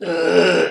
เออ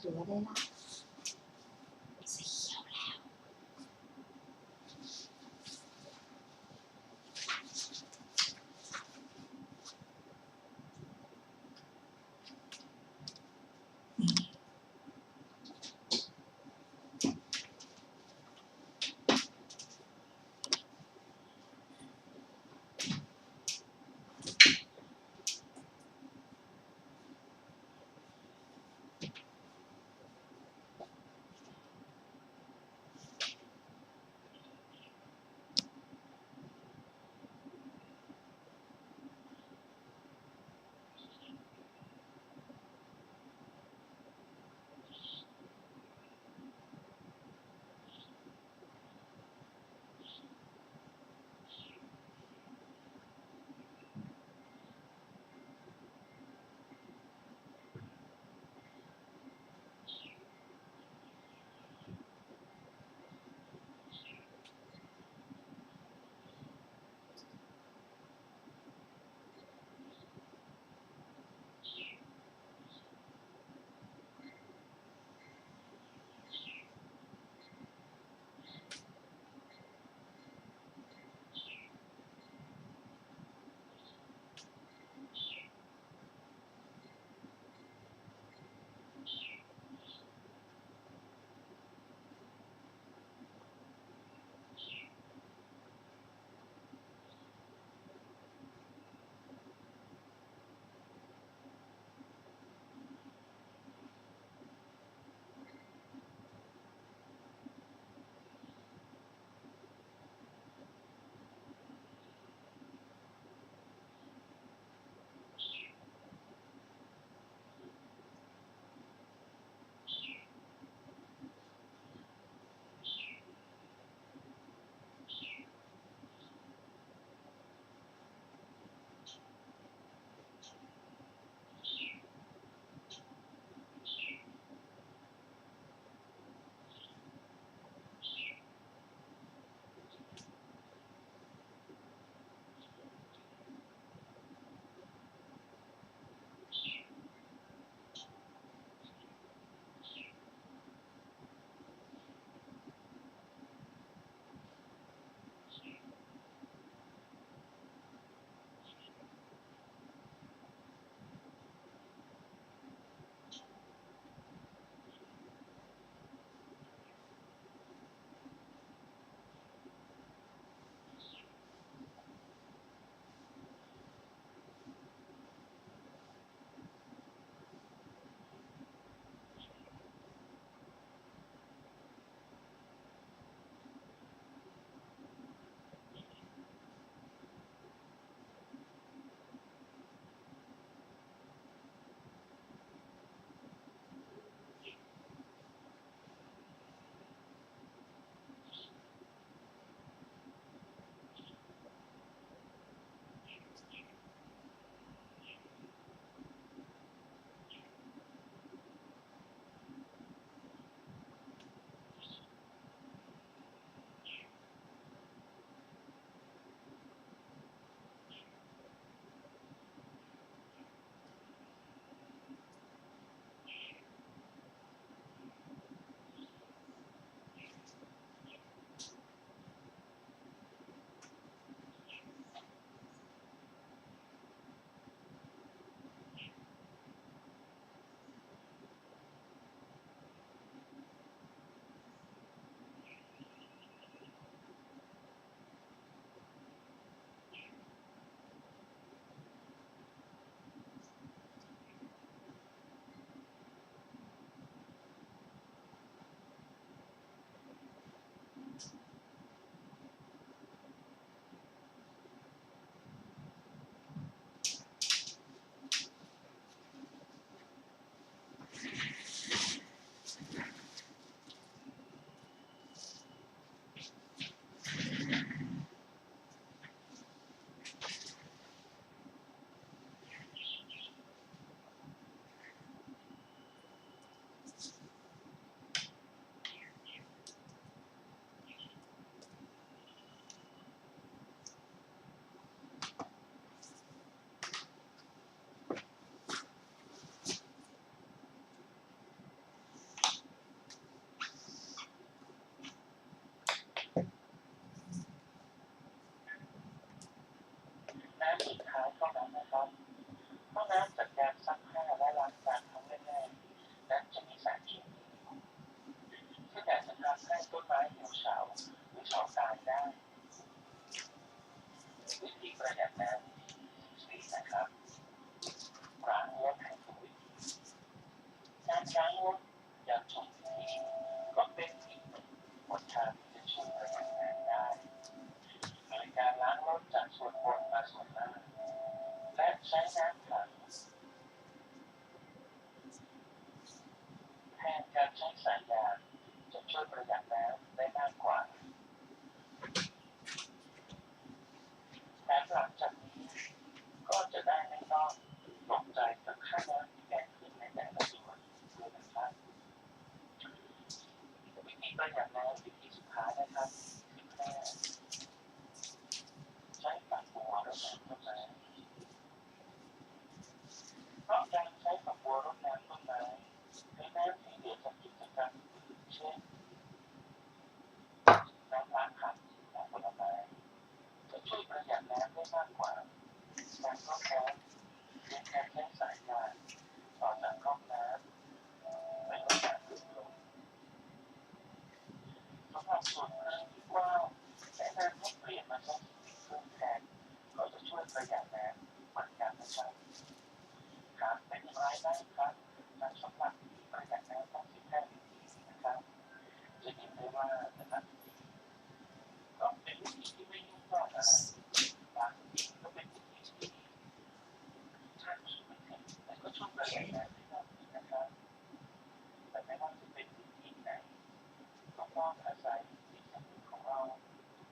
ถือว่าได้ละ น้ำจากการซักผ้าและล้างจานครั้งแรกๆนั้นจะมีสารเคมีที่อาจจะทำให้ต้นไม้เหี่ยวเฉาหรือเฉาตายได้วิธีประหยัดน้ำสี่นะครับล้างรถให้ถูกวิธีการล้างรถอย่างถูกวิธีก็เป็นอีกหนึ่งหนทางที่จะช่วยประหยัดน้ำได้โดยการล้างรถจากส่วนบนมาส่วนล่างและใช้น้ำขังแทนการใช้สายยางจะช่วยประหยัดน้ำได้มากกว่าแต่หลังจากนี้ก็จะได้ไม่ต้องตกใจกับค่าน้ำที่แพงขึ้นในแต่ละส่วนด้วยนะครับวิธีประหยัดน้ำวิธีสุดท้ายนะครับคือแค่ใช้ฝักบัวรดน้ำต้นไม้เพราะการใช้ฝักบัวรดน้ำต้นไม้ในน้ำที่เหลือจากกิจกรรมเช่นน้ำล้างผักและผลไม้จะช่วยประหยัดน้ำได้มากกว่าการรดน้ำเพียงแค่ใช้สายยางต่อจากก๊อกน้ำไปรดน้ำลึกลงสำหรับส่วนเครื่องที่กว้างแนะนำให้เปลี่ยนมาใช้เครื่องแทนก็จะช่วยประหยัดน้ำเหมือนกันนะครับครับเป็นอย่างไรบ้างครับสำหรับประหยัดน้ำทั้ง15วิธีนะครับจะเห็นได้ว่านะครับก็เป็นวิธีที่ไม่ยุ่งยากอะไรบางวิธีก็เป็นวิธีที่ท่านคิดไม่ถึงแต่ก็ช่วยประหยัดน้ำได้มากนะครับแต่ไม่ว่าจะเป็นวิธีไหนก็ต้องอาศัยจิตสำนึกของเรา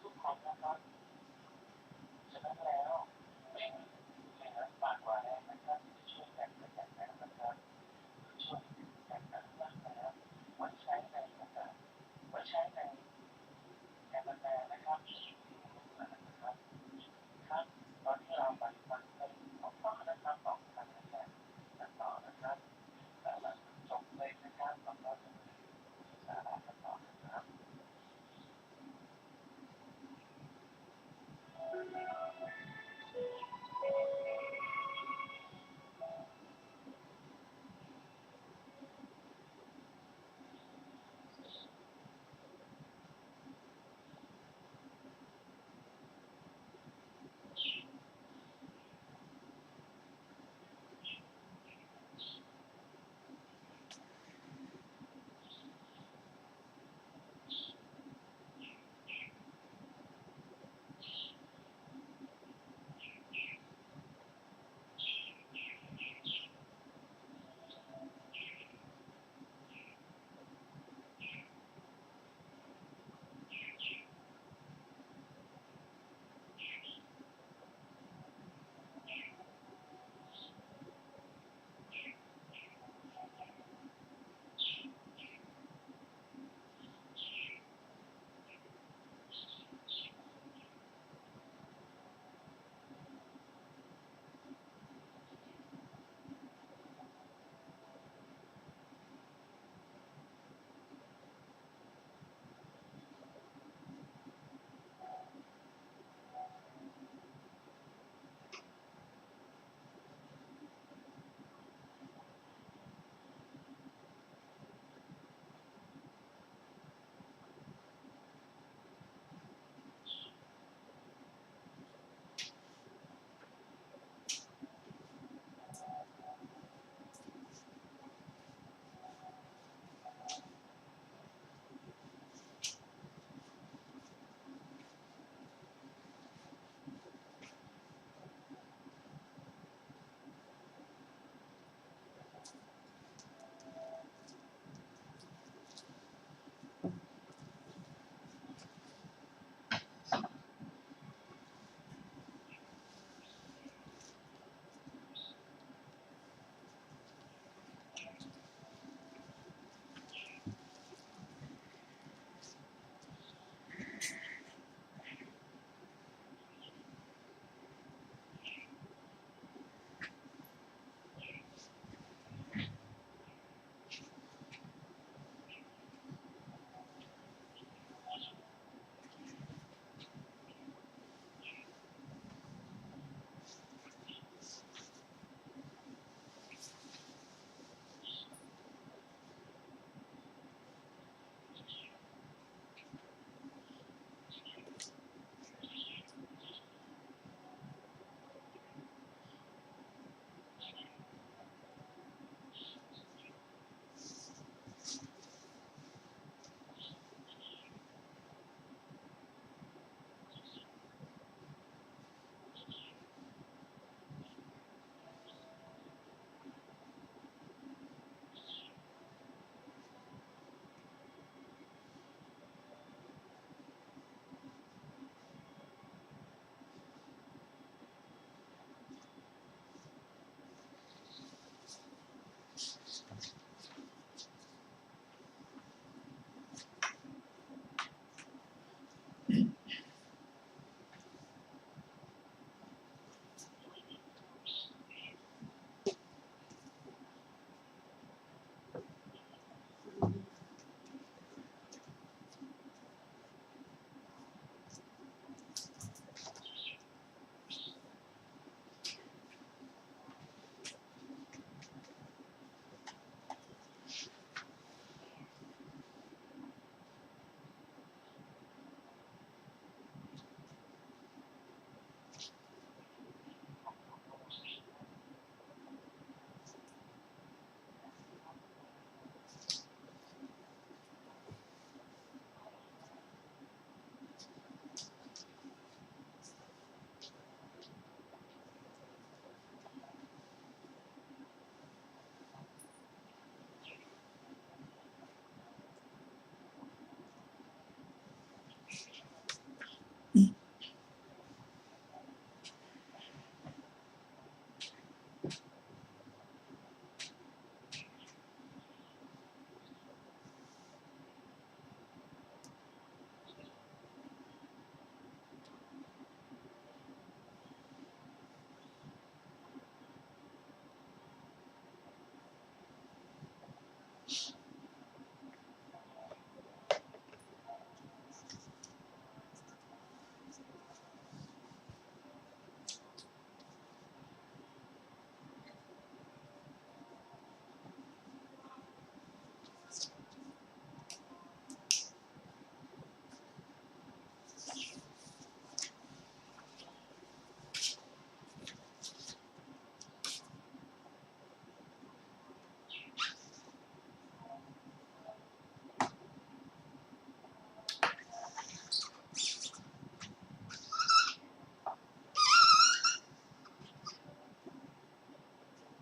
ทุกๆคนนะครับฉะนั้นแล้วไม่มีเหลือมากกว่าแรงนะครับที่จะช่วยกันประหยัดน้ำนะครับช่วยกันอนุรักษ์น้ำไว้ใช้ในโอกาสไว้ใช้ในการดำเนินนะครับชีวิตลูกหลานนะครับครับตอนที่เราไปฟังเพลงของพ่อนะครับของทางรายการกันต่อนะครับแล้วหลังจบเพลงนะครับเราก็จะมีสาระกันต่อนะครับ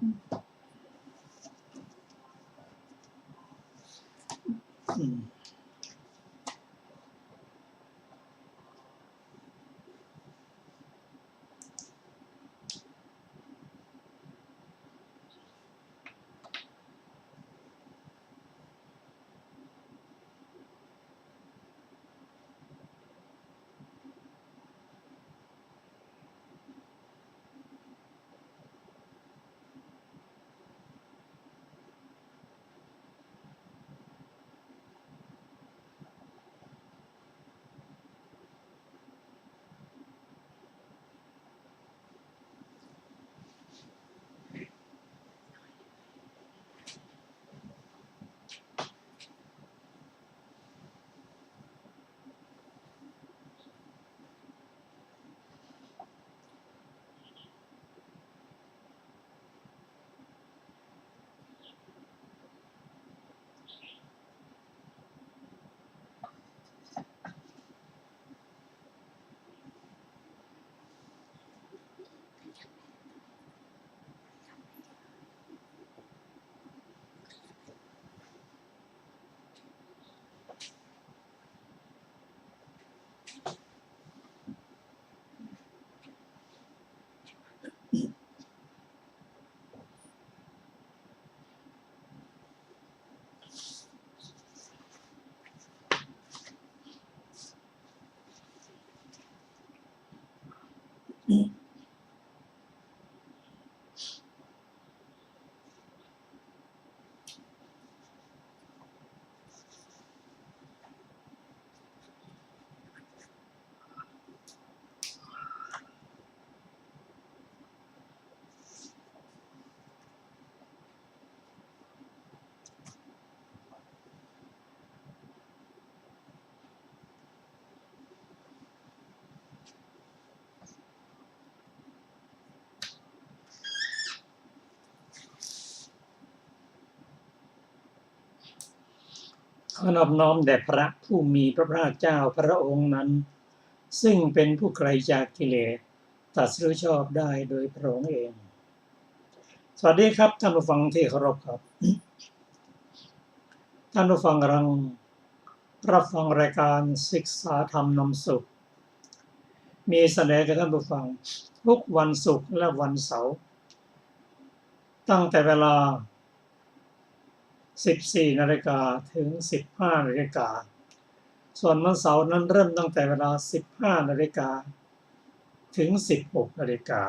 ขอนอบน้อมแด่พระผู้มีพระภาคเจ้าพระองค์นั้นซึ่งเป็นผู้ไกลจากกิเลสตรัสรู้ชอบได้โดยพระองค์เองสวัสดีครับท่านผู้ฟังที่เคารพครับท่านผู้ฟังกำลังรับฟังรายการศึกษาธรรมนำสุขมีแสดงกับท่านผู้ฟังทุกวันศุกร์และวันเสาร์ตั้งแต่เวลา14 นาฬิกาถึง15 นาฬิกาส่วนวันเสาร์นั้นเริ่มตั้งแต่เวลา15 นาฬิกาถึง16 นาฬิกา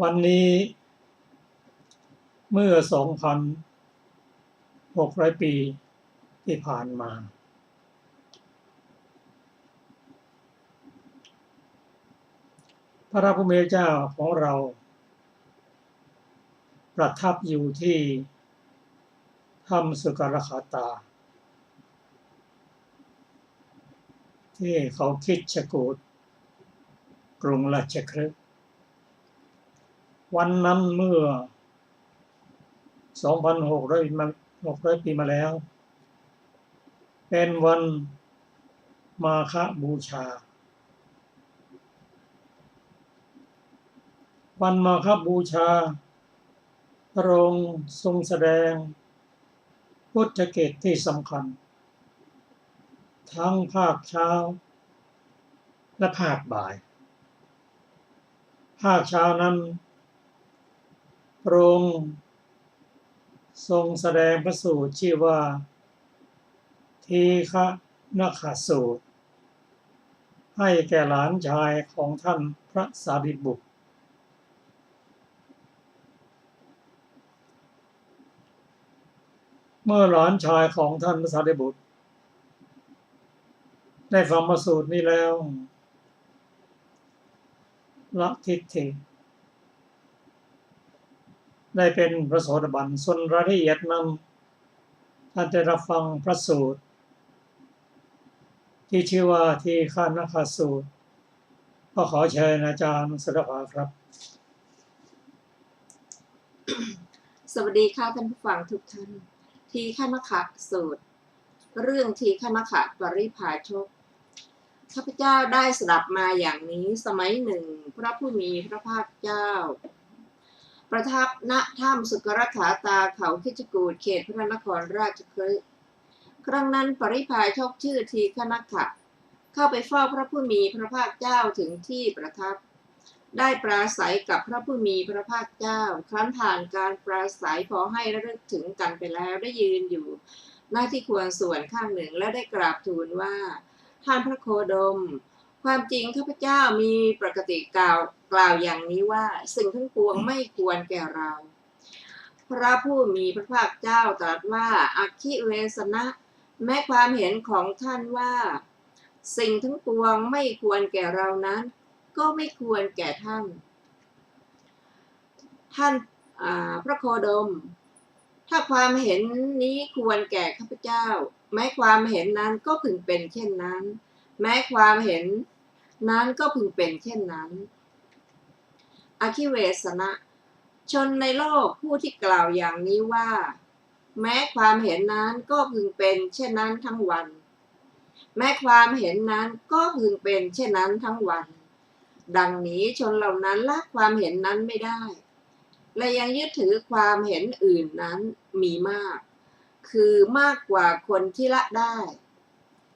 วันนี้เมื่อ 2,600 ปีที่ผ่านมาพระผู้มีพระเจ้าของเราประทับอยู่ที่ถ้ำสุกรคาตาที่เขาคิดชกูฏกรุงราชคฤห์วันนั้นเมื่อ 2,600 ปีมาแล้วเป็นวันมาฆบูชาวันมาฆบูชาพระองค์ทรงแสดงพุทธกิจที่สำคัญทั้งภาคเช้าและภาคบ่ายภาคเช้านั้นพระองค์ทรงแสดงพระสูตรชื่อว่าทีฆนคสูตรให้แก่หลานชายของท่านพระสารีบุตรเมื่อหลานชายของท่านพระสารีบุตรได้ฟังพระสูตรนี้แล้วละทิฏฐิได้เป็นพระโสดาบันส่วนรายละเอียดนั้นท่านได้รับฟังพระสูตรที่ชื่อว่าทีฆนคสูตรก็ขอเชิญอาจารย์สุรภาครับสวัสดีค่ะท่านผู้ฟังทุกท่านทีฆนคสูตรเรื่องทีฆนคปริภาชก ข้าพเจ้าได้สดับมาอย่างนี้สมัยหนึ่งพระผู้มีพระภาคเจ้าประทับณถ้ำสุกรขาตาเขาคิจกูฏเขตพระนครราชคฤห์ครั้งนั้นปริพาชกชื่อทีฆนคขะเข้าไปเฝ้าพระผู้มีพระภาคเจ้าถึงที่ประทับได้ปราศัยกับพระผู้มีพระภาคเจ้าครั้นผ่านการปราศัยพอให้ระลึกถึงกันไปแล้วได้ยืนอยู่หน้าที่ควรส่วนข้างหนึ่งและได้กราบทูลว่าท่านพระโคดมความจริงข้าพเจ้ามีปกติกล่าวอย่างนี้ว่าสิ่งทั้งปวงไม่ควรแก่เราพระผู้มีพระภาคเจ้าตรัสว่าอัคคิเวสนะแม้ความเห็นของท่านว่าสิ่งทั้งปวงไม่ควรแก่เรานั้นก็ไม่ควรแก่ท่านพระโคดมถ้าความเห็นนี้ควรแก่ข้าพเจ้าแม้ความเห็นนั้นก็พึงเป็นเช่นนั้นแม้ความเห็นนั้นก็พึงเป็นเช่นนั้นอคิเวสนะชนในโลกผู้ที่กล่าวอย่างนี้ว่าแม้ความเห็นนั้นก็พึงเป็นเช่นนั้นทั้งวันแม้ความเห็นนั้นก็พึงเป็นเช่นนั้นทั้งวันดังนี้ชนเหล่านั้นละความเห็นนั้นไม่ได้และยังยึดถือความเห็นอื่นนั้นมีมากคือมากกว่าคนที่ละได้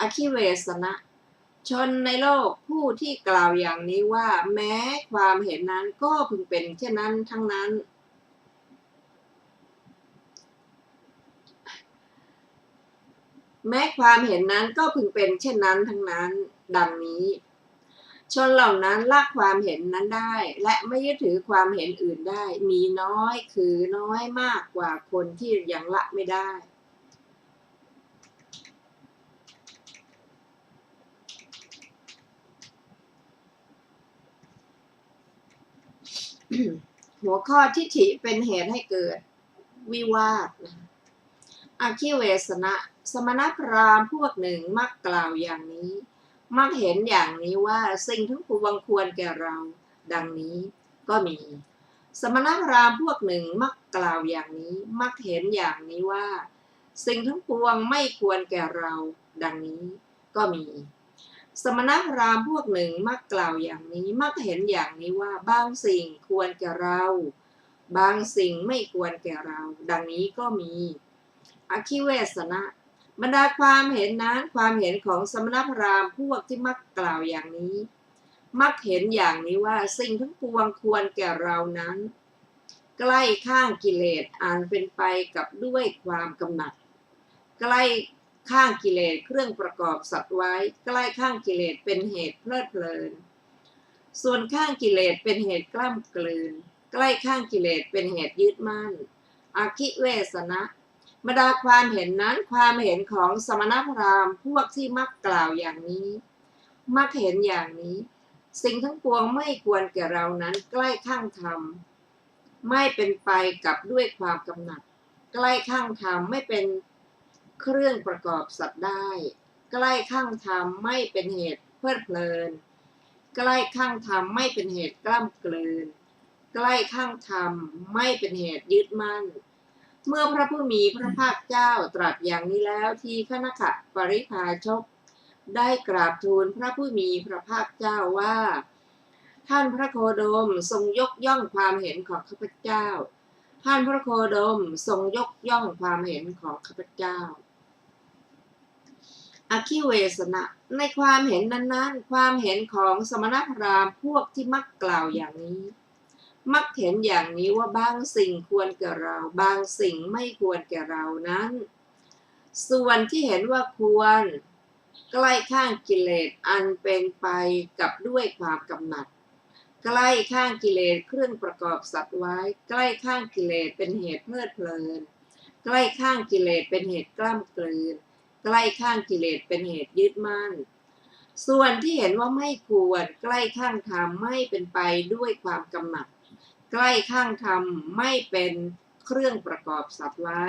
อคิเวสนะชนในโลกผู้ที่กล่าวอย่างนี้ว่าแม้ความเห็นนั้นก็พึงเป็นเช่นนั้นทั้งนั้นแม้ความเห็นนั้นก็พึงเป็นเช่นนั้นทั้งนั้นดังนี้ชนเหล่านั้นละความเห็นนั้นได้และไม่ยึดถือความเห็นอื่นได้มีน้อยคือน้อยมากกว่าคนที่ยังละไม่ได้หัวข้อทิฏฐิเป็นเหตุให้เกิดวิวาทอคิเวสนะสมณพราหมณ์พวกหนึ่งมักกล่าวอย่างนี้มักเห็นอย่างนี้ว่าสิ่งทั้งปวงควรแก่เราดังนี้ก็มีสมณพราหมณ์พวกหนึ่งมักกล่าวอย่างนี้มักเห็นอย่างนี้ว่าสิ่งทั้งปวงไม่ควรแก่เราดังนี้ก็มีสมณพราหมณ์พวกหนึ่งมักกล่าวอย่างนี้มักเห็นอย่างนี้ว่าบางสิ่งควรแก่เราบางสิ่งไม่ควรแก่เราดังนี้ก็มีอคิเวสนะบรรดาความเห็นนั้นความเห็นของสมณพราหมณ์พวกที่มักกล่าวอย่างนี้มักเห็นอย่างนี้ว่าสิ่งทั้งปวงควรแก่เรานั้นใกล้ข้างกิเลสอันเป็นไปกับด้วยความกำหนัดใกล้ข้างกิเลสเครื่องประกอบสัตว์ไว้ใกล้ข้างกิเลสเป็นเหตุเพลิดเพลินส่วนข้างกิเลสเป็นเหตุกล้ำกลืนใกล้ข้างกิเลสเป็นเหตุยึดมั่นอคิเวสนะบรรดาความเห็นนั้นความเห็นของสมณพราหมณ์พวกที่มักกล่าวอย่างนี้มักเห็นอย่างนี้สิ่งทั้งปวงไม่ควรแก่เรานั้นใกล้ข้างธรรมไม่เป็นไปกับด้วยความกำหนัดใกล้ข้างธรรมไม่เป็นเครื่องประกอบสัตว์ได้ใกล้ข้างธรรมไม่เป็นเหตุเพลิดเพลินใกล้ข้างธรรมไม่เป็นเหตุกล้ำกลืนใกล้ข้างธรรมไม่เป็นเหตุยึดมั่นเมื่อพระผู้มีพระภาคเจ้าตรัสอย่างนี้แล้วทีฆนคปริพาชกได้กราบทูลพระผู้มีพระภาคเจ้าว่าท่านพระโคดมทรงยกย่องความเห็นของข้าพเจ้าท่านพระโคดมทรงยกย่องความเห็นของข้าพเจ้าอคิเวสนะในความเห็นนั้นๆความเห็นของสมณพราหมณ์พวกที่มักกล่าวอย่างนี้มักเห็นอย่างนี้ว่าบางสิ่งควรแก่เราบางสิ่งไม่ควรแก่เรานั้นส่วนที่เห็นว่าควรใกล้ข้างกิเลสอันเป็นไปกับด้วยความกำหนัดใกล้ข้างกิเลสเครื่องประกอบสัตว์ไว้ใกล้ข้างกิเลสเป็นเหตุเพลิดเพลินใกล้ข้างกิเลสเป็นเหตุกล้ำกลืนใกล้ข้างกิเลสเป็นเหตุยึดมั่นส่วนที่เห็นว่าไม่ควรใกล้ข้างธรรมไม่เป็นไปด้วยความกำหนัดใกล้ข้างธรรมไม่เป็นเครื่องประกอบสัตว์ไว้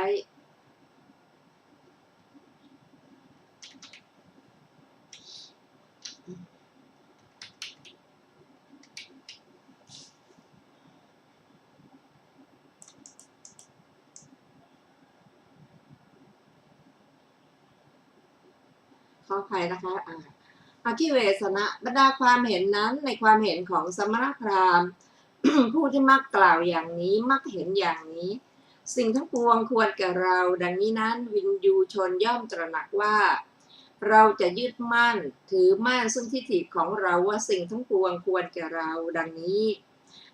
ขออภัยนะคะ อคิเวสนะบรรดาความเห็นนั้นในความเห็นของสมณพราหมณ์ ผู้ที่มักกล่าวอย่างนี้มักเห็นอย่างนี้ สิ่งทั้งปวงควรแก่เราดังนี้นั้นวินยูชนย่อมตระหนักว่า เราจะยึดมั่นถือมั่นซึ่งทิฏฐิของเราว่าสิ่งทั้งปวงควรแก่เราดังนี้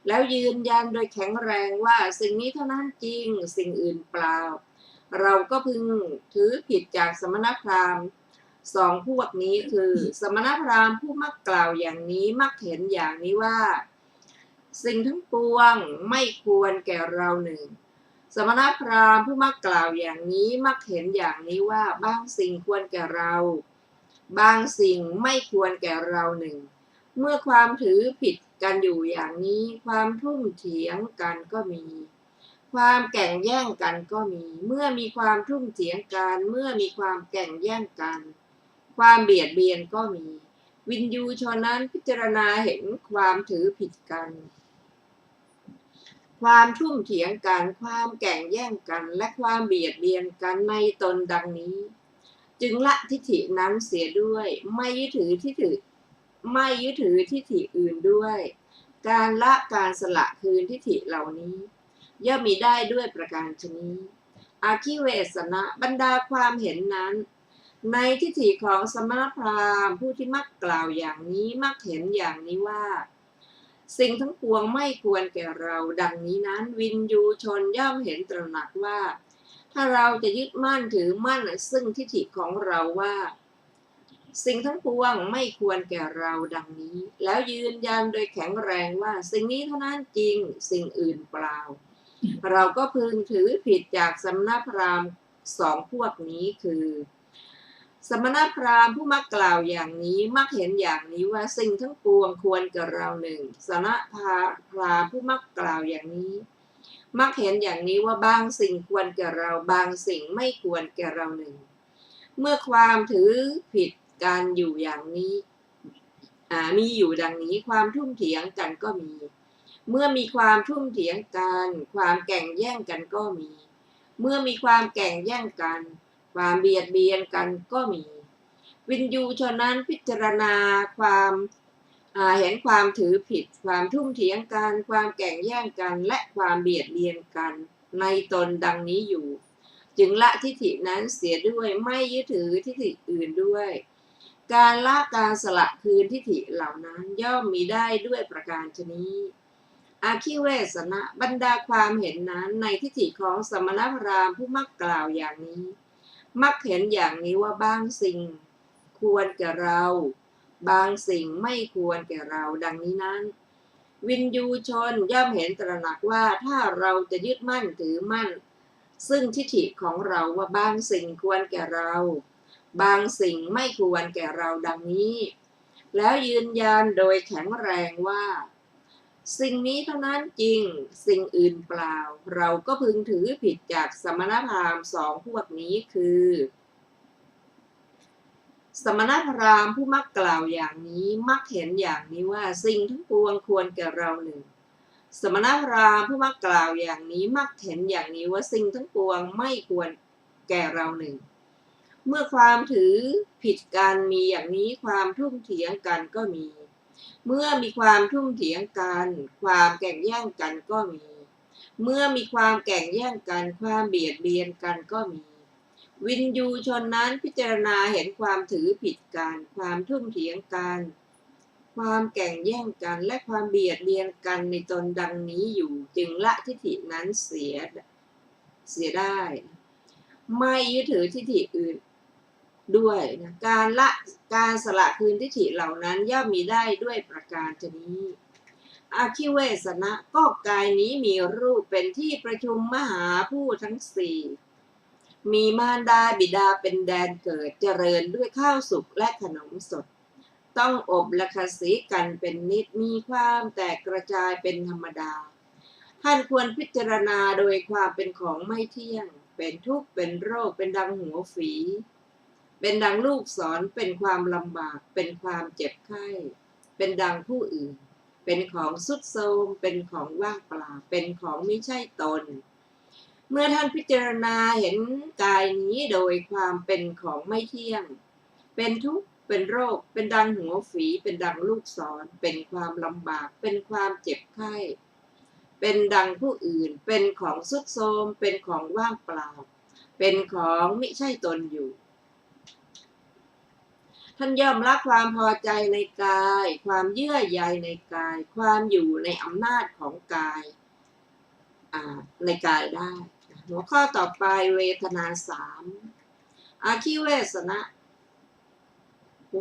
แล้วยืนยันโดยแข็งแรงว่าสิ่งนี้เท่านั้นจริงสิ่งอื่นเปล่าเราก็พึงถือผิดจากสมณพราหมณ์สองพวกนี้คือสมณพราหมณ์ผู้มักกล่าวอย่างนี้มักเห็นอย่างนี้ว่าสิ่งทั้งปวงไม่ควรแก่เราหนึ่งสมณพราหมณ์ผู้มักกล่าวอย่างนี้มักเห็นอย่างนี้ว่าบางสิ่งควรแก่เราบางสิ่งไม่ควรแก่เราหนึ่งเมื่อความถือผิดกันอยู่อย่างนี้ความทุ่มเถียงกันก็มีความแข่งแย่งกันก็มีเมื่อมีความทุ่มเถียงกันเมื่อมีความแข่งแย่งกันความเบียดเบียนก็มีวินยูชนนั้นพิจารณาเห็นความถือผิดกันความทุ่มเถียงกันความแข่งแย่งกันและความเบียดเบียนกันในตนดังนี้จึงละทิฏฐินั้นเสียด้วยไม่ยึดถือทิฏฐิอื่นด้วยการละการสละคืนทิฏฐิเหล่านี้ย่อมมีได้ด้วยประการชนี้อาคิเวสนะบรรดาความเห็นนั้นในทิฏฐิของสมณพราหมณ์ผู้ที่มักกล่าวอย่างนี้มักเห็นอย่างนี้ว่าสิ่งทั้งปวงไม่ควรแก่เราดังนี้นั้นวินยูชนย่อมเห็นตระหนักว่าถ้าเราจะยึดมั่นถือมั่นซึ่งทิฏฐิของเราว่าสิ่งทั้งปวงไม่ควรแก่เราดังนี้แล้วยืนยันโดยแข็งแรงว่าสิ่งนี้เท่านั้นจริงสิ่งอื่นเปล่าเราก็พึงถือผิดจากสมณพราหมณ์สองพวกนี้คือสมณพราหมณ์ผู้มักกล่าวอย่างนี้มักเห็นอย่างนี้ว่าสิ่งทั้งปวงควรแก่เราหนึ่งสมณพราหมณ์ผู้มักกล่าวอย่างนี้มักเห็นอย่างนี้ว่าบางสิ่งควรแก่เราบางสิ่งไม่ควรแก่เราหนึ่งเมื่อความถือผิดกันอยู่อย่างนี้มีอยู่ดังนี้ความทุ่มเถียงกันก็มีเมื่อมีความทุ่มเถียงกันความแข่งแย่งกันก็มีเมื่อมีความแข่งแย่งกันความเบียดเบียนกันก็มีวินยูชนนั้นพิจารณาความเห็นความถือผิดความทุ่มเถียงกันความแข่งแย่งกันและความเบียดเบียนกันในตนดังนี้อยู่จึงละทิฏฐินั้นเสียด้วยไม่ยึดถือทิฏฐิอื่นด้วยการละการสละคืนทิฏฐิเหล่านั้นย่อมมีได้ด้วยประการชนี้อาคิเวสนะบรรดาความเห็นนั้นในทิฏฐิของสมณพราหมณ์ผู้มักกล่าวอย่างนี้มักเห็นอย่างนี้ว่าบางสิ่งควรแก่เราบางสิ่งไม่ควรแก่เราดังนี้นั้นวินยูชนย่อมเห็นตระหนักว่าถ้าเราจะยึดมั่นถือมั่นซึ่งทิฏฐิของเราว่าบางสิ่งควรแก่เราบางสิ่งไม่ควรแก่เราดังนี้แล้วยืนยันโดยแข็งแรงว่าสิ่งนี้เท่านั้นจริงสิ่งอื่นเปล่าเราก็พึงถือผิดจากสมณพราหมณ์สองพวกนี้คือสมณพราหมณ์ผู้มักกล่าวอย่างนี้มักเห็นอย่างนี้ว่าสิ่งทั้งปวงควรแก่เราหนึ่งสมณพราหมณ์ผู้มักกล่าวอย่างนี้มักเห็นอย่างนี้ว่าสิ่งทั้งปวงไม่ควรแก่เราหนึ่งเมื่อความถือผิดกันมีอย่างนี้ความทุ่มเถียงกันก็มีเมื่อมีความทุ่มเถียงกันความแข่งแย่งกันก็มีเมื่อมีความแข่งแย่งกันความเบียดเบียนกันก็มีวินยูชนนั้นพิจารณาเห็นความถือผิดกันความทุ่มเถียงกันความแข่งแย่งกันและความเบียดเบียนกันในตนดังนี้อยู่จึงละทิฏฐินั้นเสียได้ไม่ยึดถือทิฏฐิอื่นด้วยนะการสละคืนทิฏฐิเหล่านั้นย่อมมีได้ด้วยประการชนี้อาคิเวสนะก็กายนี้มีรูปเป็นที่ประชุมมหาผู้ทั้งสี่มีมารดาบิดาเป็นแดนเกิดเจริญด้วยข้าวสุกและขนมสดต้องอบละคสีกันเป็นนิดมีความแตกกระจายเป็นธรรมดาท่านควรพิจารณาโดยความเป็นของไม่เที่ยงเป็นทุกข์เป็นโรคเป็นดังหัวฝีเป็นดังลูกศรเป็นความลำบากเป็นความเจ็บไข้เป็นดังผู้อื่นเป็นของทรุดโทรมเป็นของว่างเปล่าเป็นของไม่ใช่ตนเมื่อท่านพิจารณาเห็นกายนี้โดยความเป็นของไม่เที่ยงเป็นทุกข์ เป็นโรคเป็นดังหัวฝีเป็นดังลูกศรเป็นความลำบากเป็นความเจ็บไข้เป็นดังผู้อื่นเป็นของทรุดโทรมเป็นของว่างเปล่าเป็นของมิใช่ตนอยู่ท่านย่อมละความพอใจในกายความเยื่อใยในกายความอยู่ในอำนาจของกายในกายได้หัวข้อต่อไปเวทนาสามอาคิเวสนะ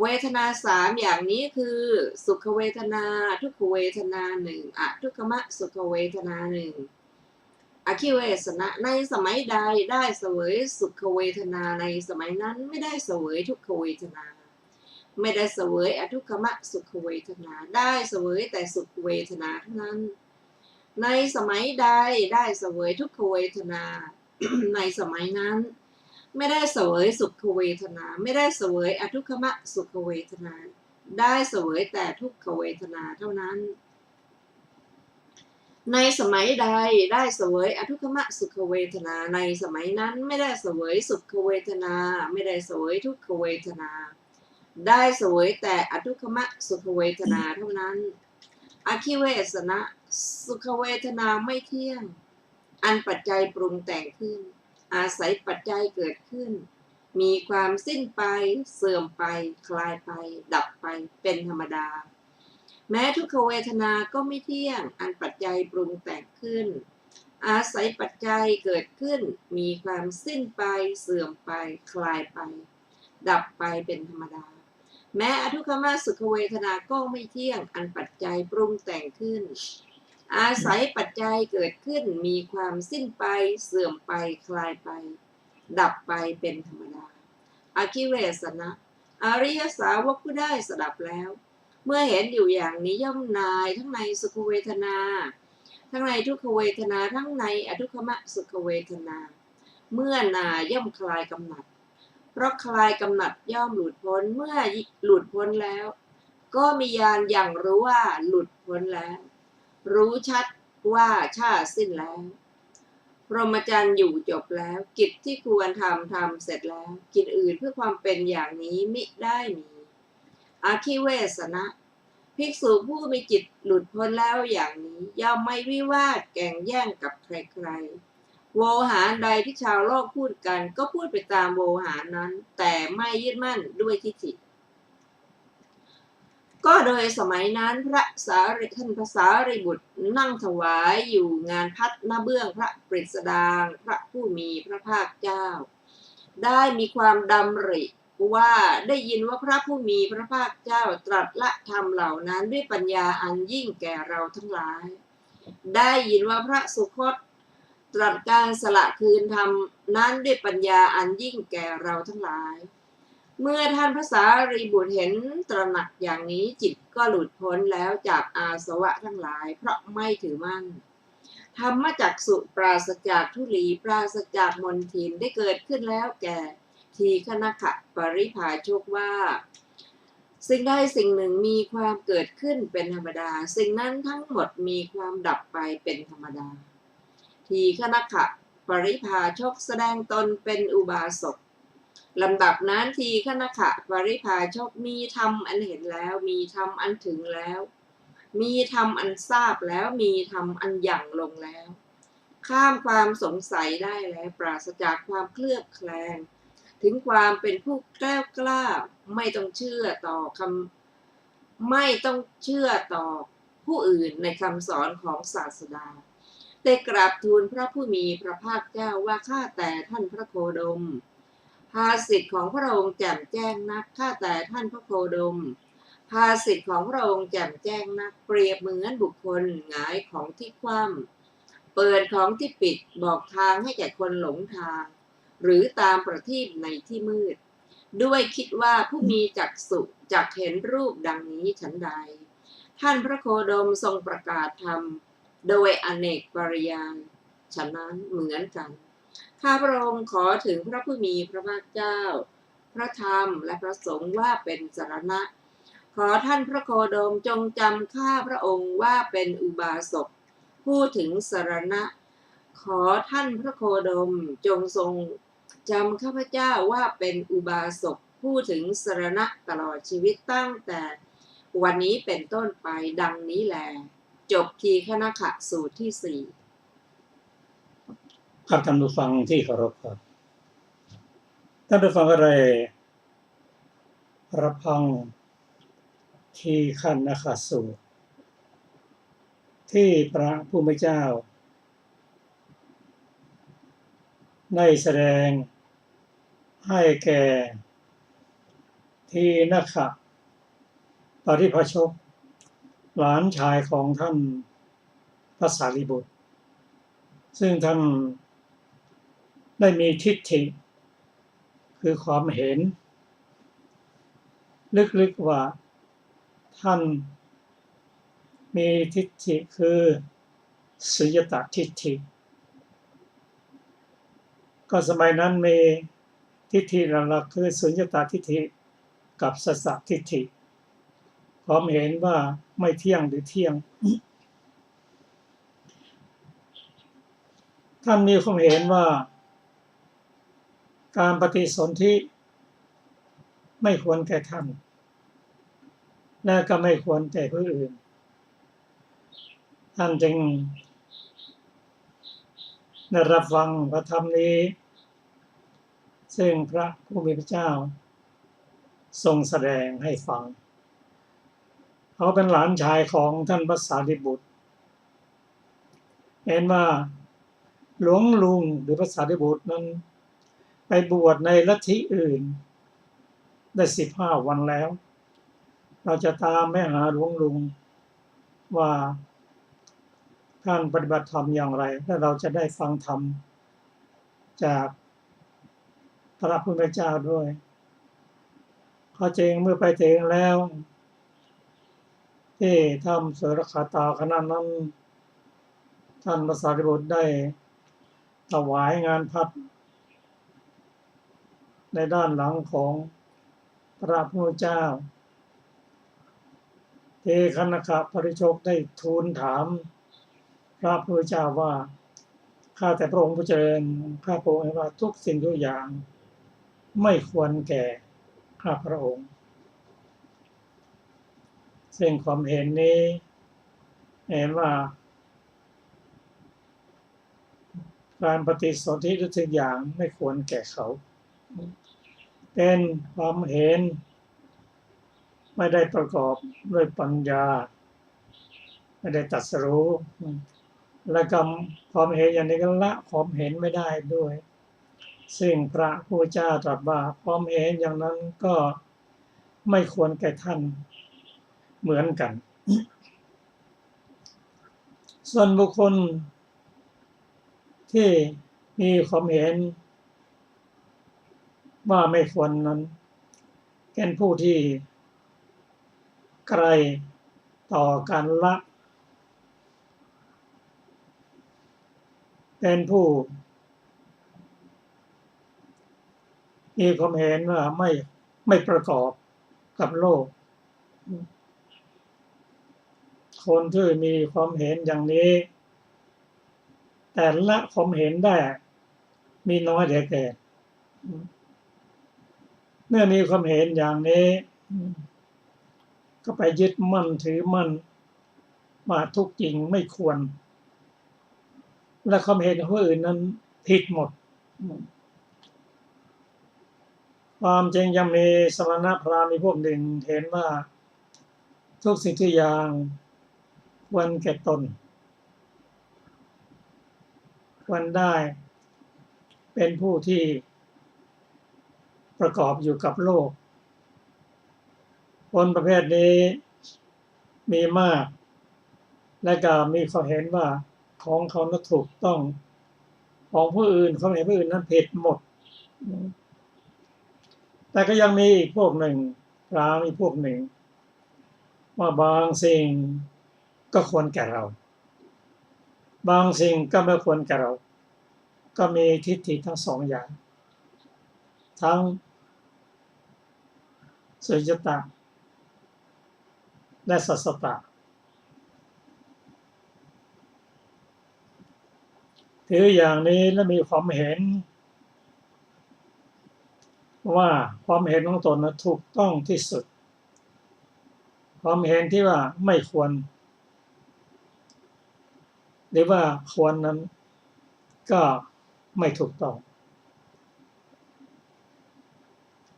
เวทนาสามอย่างนี้คือสุขเวทนาทุกขเวทนาหนึ่งอทุกขมสุขเวทนาหนึ่งอาคิเวสนะในสมัยใดได้เสวยสุขเวทนาในสมัยนั้นไม่ได้เสวยทุกขเวทนาไม่ได้เสวยอทุกขมสุขเวทนาได้เสวยแต่สุขเวทนาเท่านั้นในสมัยใดได้เสวยทุกขเวทนา ในสมัยนั้นไม่ได้เสวยสุขเวทนาไม่ได้เสวยอทุกขมสุขเวทนาได้เสวยแต่ทุกขเวทนาเท่านั้นในสมัยใดได้เสวยอทุกขมสุขเวทนาในสมัยนั้นไม่ได้เสวยสุขเวทนาไม่ได้เสวยทุกขเวทนาได้เสวยแต่อทุกขมสุขเวทนาเท่านั้นอคิเวสนะสุขเวทนาไม่เที่ยงอันปัจจัยปรุงแต่งขึ้นอาศัยปัจจัยเกิดขึ้นมีความสิ้นไปเสื่อมไปคลายไปดับไปเป็นธรรมดาแม้ทุกขเวทนาก็ไม่เที่ยงอันปัจจัยปรุงแต่งขึ้นอาศัยปัจจัยเกิดขึ้นมีความสิ้นไปเสื่อมไปคลายไปดับไปเป็นธรรมดาแม้อทุกขมสุขเวทนาก็ไม่เที่ยงอันปัจจัยปรุงแต่งขึ้นอาศัยปัจจัยเกิดขึ้นมีความสิ้นไปเสื่อมไปคลายไปดับไปเป็นธรรมดาอคิเวสนะอริยสาวกผู้ได้สดับแล้วเมื่อเห็นอยู่อย่างนี้ย่อมนายทั้งในสุขเวทนาทั้งในทุกขเวทนาทั้งในอทุกขมสุขเวทนาเมื่อนายย่อมคลายกำหนัดเพราะคลายกำหนัดย่อมหลุดพ้นเมื่อหลุดพ้นแล้วก็มีญาณอย่างรู้ว่าหลุดพ้นแล้วรู้ชัดว่าชาติสิ้นแล้วพรหมจรรย์อยู่จบแล้วกิจที่ควรทำเสร็จแล้วกิจอื่นเพื่อความเป็นอย่างนี้มิได้มีอาคิเวสนะภิกษุผู้มีจิตหลุดพ้นแล้วอย่างนี้ย่อมไม่วิวาทแก่งแย่งกับใครๆโวหารใดที่ชาวโลกพูดกันก็พูดไปตามโวหารนั้นแต่ไม่ยึดมั่นด้วยทิฏฐิก็โดยสมัยนั้นท่านพระสารีบุตรนั่งถวายอยู่งานพัดหน้าเบื้องพระปริศดางพระผู้มีพระภาคเจ้าได้มีความดำริว่าได้ยินว่าพระผู้มีพระภาคเจ้าตรัสละธรรมเหล่านั้นด้วยปัญญาอันยิ่งแก่เราทั้งหลายได้ยินว่าพระสุคตตรัสการสละคืนธรรมนั้นด้วยปัญญาอันยิ่งแก่เราทั้งหลายเมื่อท่านพระสารีบุตรเห็นตระหนักอย่างนี้จิตก็หลุดพ้นแล้วจากอาสวะทั้งหลายเพราะไม่ถือมั่นธรรมจักษุปราศจากทุลีปราศจากมลทินได้เกิดขึ้นแล้วแก่ทีฆนคปริภาชกว่าสิ่งใดสิ่งหนึ่งมีความเกิดขึ้นเป็นธรรมดาสิ่งนั้นทั้งหมดมีความดับไปเป็นธรรมดาทีฆนคปริภาชกแสดงตนเป็นอุบาสกลำดับนั้นทีฆนคปริภาชกมีธรรมอันเห็นแล้วมีธรรมอันถึงแล้วมีธรรมอันทราบแล้วมีธรรมอันหยั่งลงแล้วข้ามความสงสัยได้แล้วปราศจากความเคลือบแคลงถึงความเป็นผู้แกล้วกล้าไม่ต้องเชื่อต่อผู้อื่นในคำสอนของศาสดาได้กราบทูลพระผู้มีพระภาคเจ้าว่าข้าแต่ท่านพระโคดมภาสิทธิ์ของพระองค์แจ่มแจ้งนักข้าแต่ท่านพระโคดมภาสิทธิ์ของพระองค์แจ่มแจ้งนักเปรียบเหมือนบุคคลหงายของที่คว่ำเปิดของที่ปิดบอกทางให้แก่คนหลงทางหรือตามประทีปในที่มืดด้วยคิดว่าผู้มีจักษุจักเห็นรูปดังนี้ฉันใดท่านพระโคดมทรงประกาศธรรมโดยอเนกปริยายฉะนั้นเหมือนกันข้าพระองค์ขอถึงพระผู้มีพระภาคเจ้าพระธรรมและพระสงฆ์ว่าเป็นสรณะขอท่านพระโคดมจงจำข้าพระองค์ว่าเป็นอุบาสกผู้ถึงสรณะขอท่านพระโคดมจงทรงจำข้าพเจ้าว่าเป็นอุบาสก พูดถึงสรณะตลอดชีวิตตั้งแต่วันนี้เป็นต้นไปดังนี้แลจบทีฆนขสูตรที่สี่ครับท่านผู้ฟังที่เคารพครับท่านผู้ฟังอะไรรับฟังทีฆนขสูตรที่พระผู้มีเจ้าได้แสดงให้แก่ทีฆนขปริพชกหลานชายของท่านพระสารีบุตรซึ่งท่านได้มีทิฏฐิคือความเห็นลึกๆว่าท่านมีทิฏฐิคือสุญญตทิฏฐิก็สมัยนั้นมีทิฏฐิหลักๆคือสุญญตทิฏฐิกับสัสสทิฏฐิความเห็นว่าไม่เที่ยงหรือเที่ยงท่านมีความเห็นว่าการปฏิสนธิไม่ควรแก่ท่านและก็ไม่ควรแก่ผู้อื่นท่านจึงได้รับฟังพระธรรมนี้ซึ่งพระผู้มีพระเจ้าทรงแสดงให้ฟังเขาเป็นหลานชายของท่านพระสารีบุตรเห็นว่าหลวงลุงหรือพระสารีบุตรนั้นไปบวชในลัทธิอื่นได้15 วันแล้วเราจะตามไปหาหลวงลุงว่าท่านปฏิบัติธรรมอย่างไรและเราจะได้ฟังธรรมจากพระผู้เป็นเจ้าด้วยข้อจริงเมื่อไปถึงแล้วที่ถ้ำเสรคาตาคณะนั้นท่านพระสารีบุตรได้ถวายงานพัดในด้านหลังของพระผู้เป็นเจ้าเทฆนขปริชกได้ทูลถามพระผู้เป็นเจ้าว่าข้าแต่พระองค์ผู้เจริญข้าพระองค์เห็นว่าทุกสิ่งทุกอย่างไม่ควรแก่ข้าพระองค์ซึ่งความเห็นนี้เห็นว่าการปฏิสนธิทุกอย่างไม่ควรแก่เขาเป็นความเห็นไม่ได้ประกอบด้วยปัญญาไม่ได้ตรัสรู้และก็ความเห็นอย่างนี้ก็ละความเห็นไม่ได้ด้วยซึ่งพระผู้เจ้าตรัสว่าความเห็นอย่างนั้นก็ไม่ควรแก่ท่านเหมือนกันส่วนบุคคลที่มีความเห็นว่าไม่ควรนั้นเป็นผู้ที่ไกลต่อการละเป็นผู้มีความเห็นว่าไม่ประกอบกับโลกคนที่มีความเห็นอย่างนี้แต่ละความเห็นได้มีน้อยเหลือเกินเมื่อมีความเห็นอย่างนี้ก็ไปยึดมั่นถือมั่นว่าทุกจริงไม่ควรและความเห็นของผู้อื่นนั้นผิดหมดความจริงยังมีสมณพราหมณ์มีพวกหนึ่งเห็นว่าทุกสิ่งทุกอย่างควรแก่ตนควรได้เป็นผู้ที่ประกอบอยู่กับโลกคนประเภทนี้มีมากและก็มีความเห็นว่าของเขานั้นถูกต้องของผู้อื่นความเห็นผู้อื่นนั้นผิดหมดแต่ก็ยังมีอีกพวกหนึ่งพราหมณ์อีกพวกหนึ่งว่าบางสิ่งก็ควรแก่เราบางสิ่งก็ไม่ควรแก่เราก็มีทิฏฐิทั้งสองอย่างทั้งสุญญตาและสัสสตะถืออย่างนี้และมีความเห็น ว่าความเห็นของตนนะถูกต้องที่สุดความเห็นที่ว่าไม่ควรหรือว่าควรนั้นก็ไม่ถูกต้อง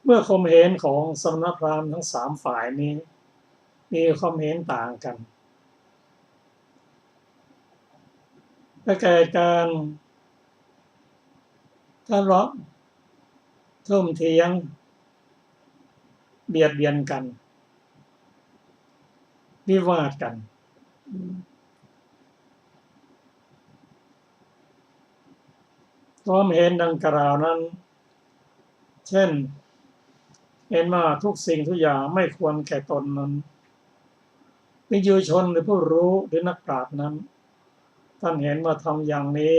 เมื่อความเห็นของสมณพราหมณ์ทั้งสามฝ่ายนี้มีความเห็นต่างกันและเกิดการทะเลาะทุ่มเถียงเบียดเบียนกันวิวาทกันความเห็นดังกล่าวนั้นเช่นเห็นว่าทุกสิ่งทุกอย่างไม่ควรแก่ตนนั้นวิญญูชนหรือผู้รู้หรือนักปราชญ์นั้นท่านเห็นว่าทำอย่างนี้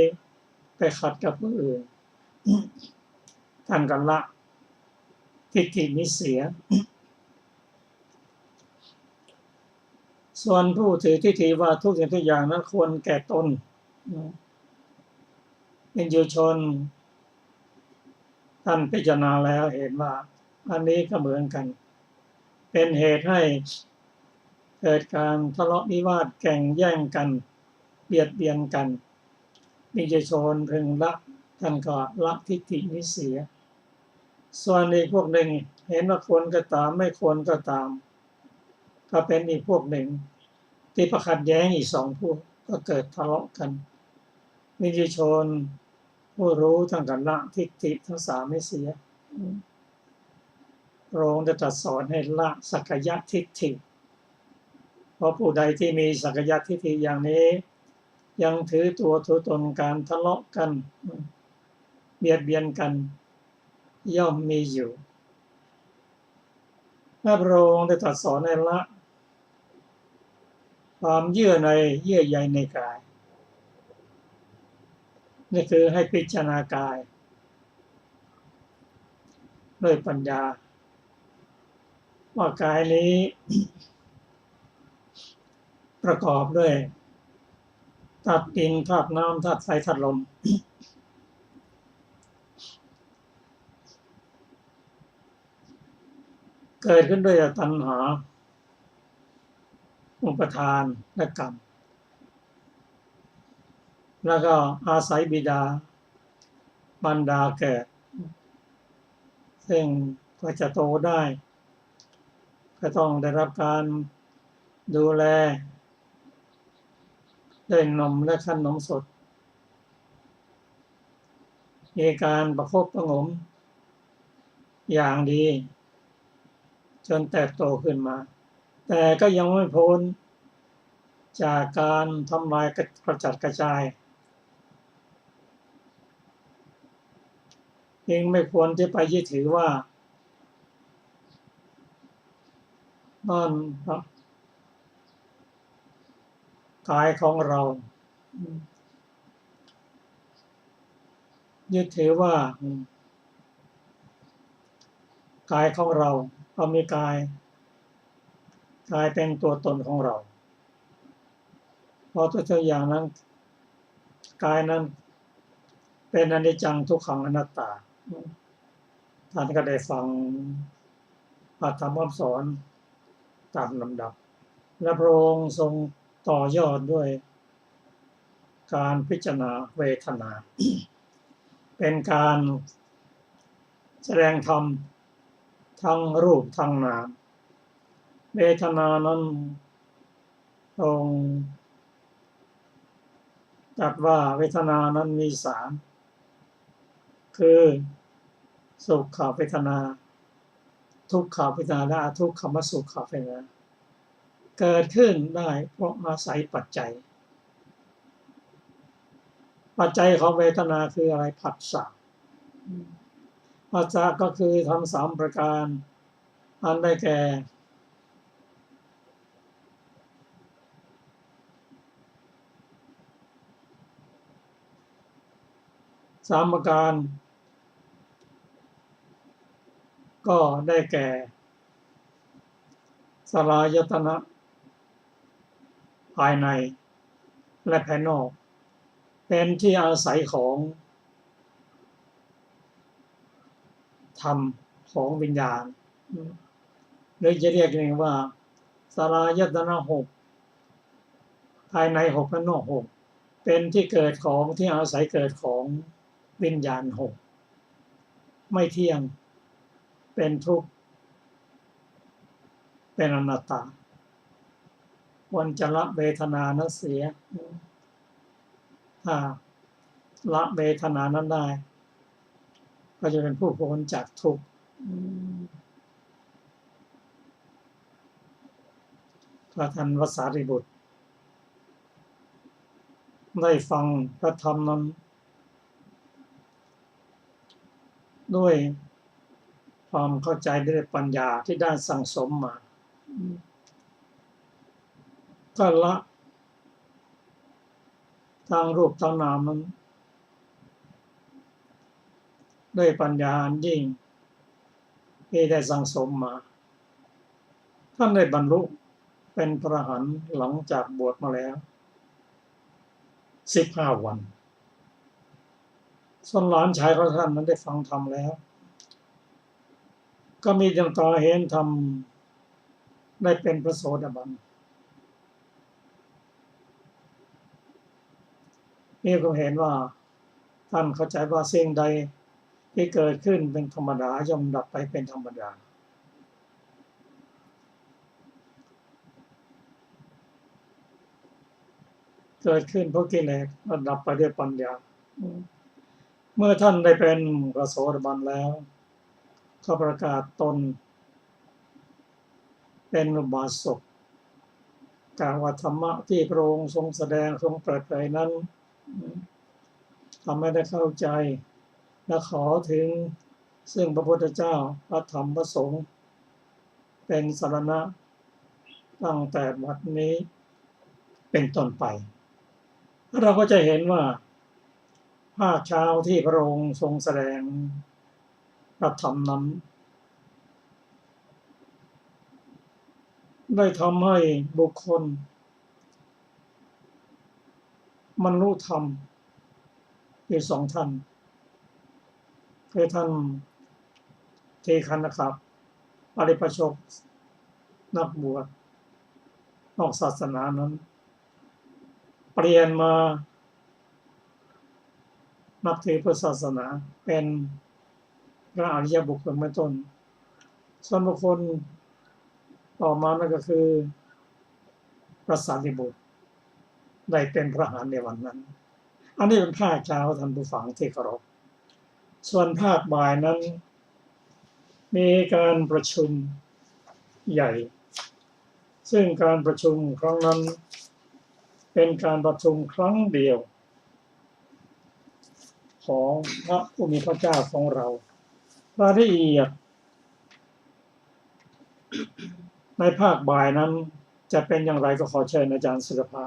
ไปขัดกับผู้อื่นท่านก็ละทิฏฐินี้เสียส่วนผู้ถือทิฏฐิว่าทุกสิ่งทุกอย่างนั้นควรแก่ตนวิญญูชนท่านพิจารณาแล้วเห็นว่าอันนี้ก็เหมือนกันเป็นเหตุให้เกิดการทะเลาะวิวาทแข่งแย่งกันเบียดเบียนกันวิญญูชนพึงละท่านก็ละทิฏฐินี้เสียส่วนอีกพวกหนึ่งเห็นว่าควรก็ตามไม่ควรก็ตามก็เป็นอีกพวกหนึ่งที่ประขัดแย้งอีกสองพวกก็เกิดทะเลาะกันวิญญูชนผู้รู้ทั้งกันละทิฏฐิทั้งสามไม่เสียพระองค์ได้ตรัสสอนให้ละสักกายทิฏฐิเพราะผู้ใดที่มีสักกายทิฏฐิอย่างนี้ยังถือตัวถือตนการทะเลาะกันเบียดเบียนกันย่อมมีอยู่พระองค์ได้ตรัสสอนให้ละความเยื่อใยในกายนี่คือให้พิจารณากายด้วยปัญญาว่ากายนี้ประกอบด้วยธาตุดินธาตุน้ำธาตุไฟธาตุลมเกิดขึ้นด้วยตัณหาอุปทานและกรรมแล้วก็อาศัยบิดามารดาเกิดซึ่งกว่าจะโตได้ก็ต้องได้รับการดูแลด้วยนมและขนมสดมีการประคบประหงมอย่างดีจนเติบโตขึ้นมาแต่ก็ยังไม่พ้นจากการทำลายกระจัดกระจายยังไม่ควรที่ไปยึดถือว่านั่นกายของเรายึดถือว่ากายของเรามีกายเป็นตัวตนของเราเพราะตัวอย่างนั้นกายนั้นเป็นอนิจจังทุกขังอนัตตาท่านก็ได้ฟังพระธรรมคำสอนตามลำดับและพระองค์ทรงต่อยอดด้วยการพิจารณาเวทนา เป็นการแสดงธรรมทั้งรูปทั้งนามเวทนานั้นทรงตรัสว่าเวทนานั้นมีสามคือสุขเวทนาทุกขเวทนาและอทุกขมสุขเวทนาเกิดขึ้นได้เพราะอาศัยปัจจัยของเวทนาคืออะไรผัสสะก็คือทำสามประการอันได้แก่สามประการก็ได้แก่สลายตนะภายในและภายนอกเป็นที่อาศัยของธรรม ของวิญญาณหรือจะเรียกเองว่าสลายตนะหกภายในหกและนอกหกเป็นที่เกิดของที่อาศัยเกิดของวิญญาณหกไม่เที่ยงเป็นทุกข์เป็นอนัตตาควรจะละเวทนานั้นเสียถ้าละเวทนานั้นได้ก็จะเป็นผู้พ้นจากทุกข์พระท่านวสารีบุตรได้ฟังพระธรรมนั้นด้วยความเข้าใจด้วยปัญญาที่ได้สั่งสมมาก็ละทางรูปทางนามนั้นด้วยปัญญายิ่งที่ได้สั่งสมมาท่านได้บรรลุเป็นพระอรหันต์หลังจากบวชมาแล้ว15 วันส่วนหลานชายของท่านนั้นได้ฟังธรรมแล้วก็มีดวงตาเห็นธรรมได้เป็นพระโสดาบันนี่ก็เห็นว่าท่านเข้าใจว่าสิ่งใดที่เกิดขึ้นเป็นธรรมดาย่อมดับไปเป็นธรรมดาเกิดขึ้นเพราะกิเลสแล้วดับไปด้วยปัญญาเมื่อท่านได้เป็นพระโสดาบันแล้วก็ประกาศตนเป็นอุบาสกกล่าวว่าธรรมะที่พระองค์ทรงแสดงทรงเปิดเผยนั้นทำให้ได้เข้าใจและขอถึงซึ่งพระพุทธเจ้าพระธรรมพระสงฆ์เป็นสรณะตั้งแต่บัดนี้เป็นต้นไปเราก็จะเห็นว่าภาคเช้าที่พระองค์ทรงแสดงพระธรรมนั้นได้ทำให้บุคคลบรรลุธรรมมี2 ท่านคือท่านเทคันนะครับปริพชกนักบวชนอกศาสนานั้นเปลี่ยนมานับถือพุทธศาสนาเป็นพระอริยบุคคลเป็นต้นส่วนบุคคลต่อมานั่นก็คือพระสารีบุตรได้เป็นพระอรหันต์ในวันนั้นอันนี้เป็นภาคเช้าท่านผู้ฟังที่เคารพส่วนภาคบ่ายนั้นมีการประชุมใหญ่ซึ่งการประชุมครั้งนั้นเป็นการประชุมครั้งเดียวของพระผู้มีพระเจ้าของเรารายละเอียดในภาคบ่ายนั้นจะเป็นอย่างไรก็ขอเชิญอาจารย์ศิลภา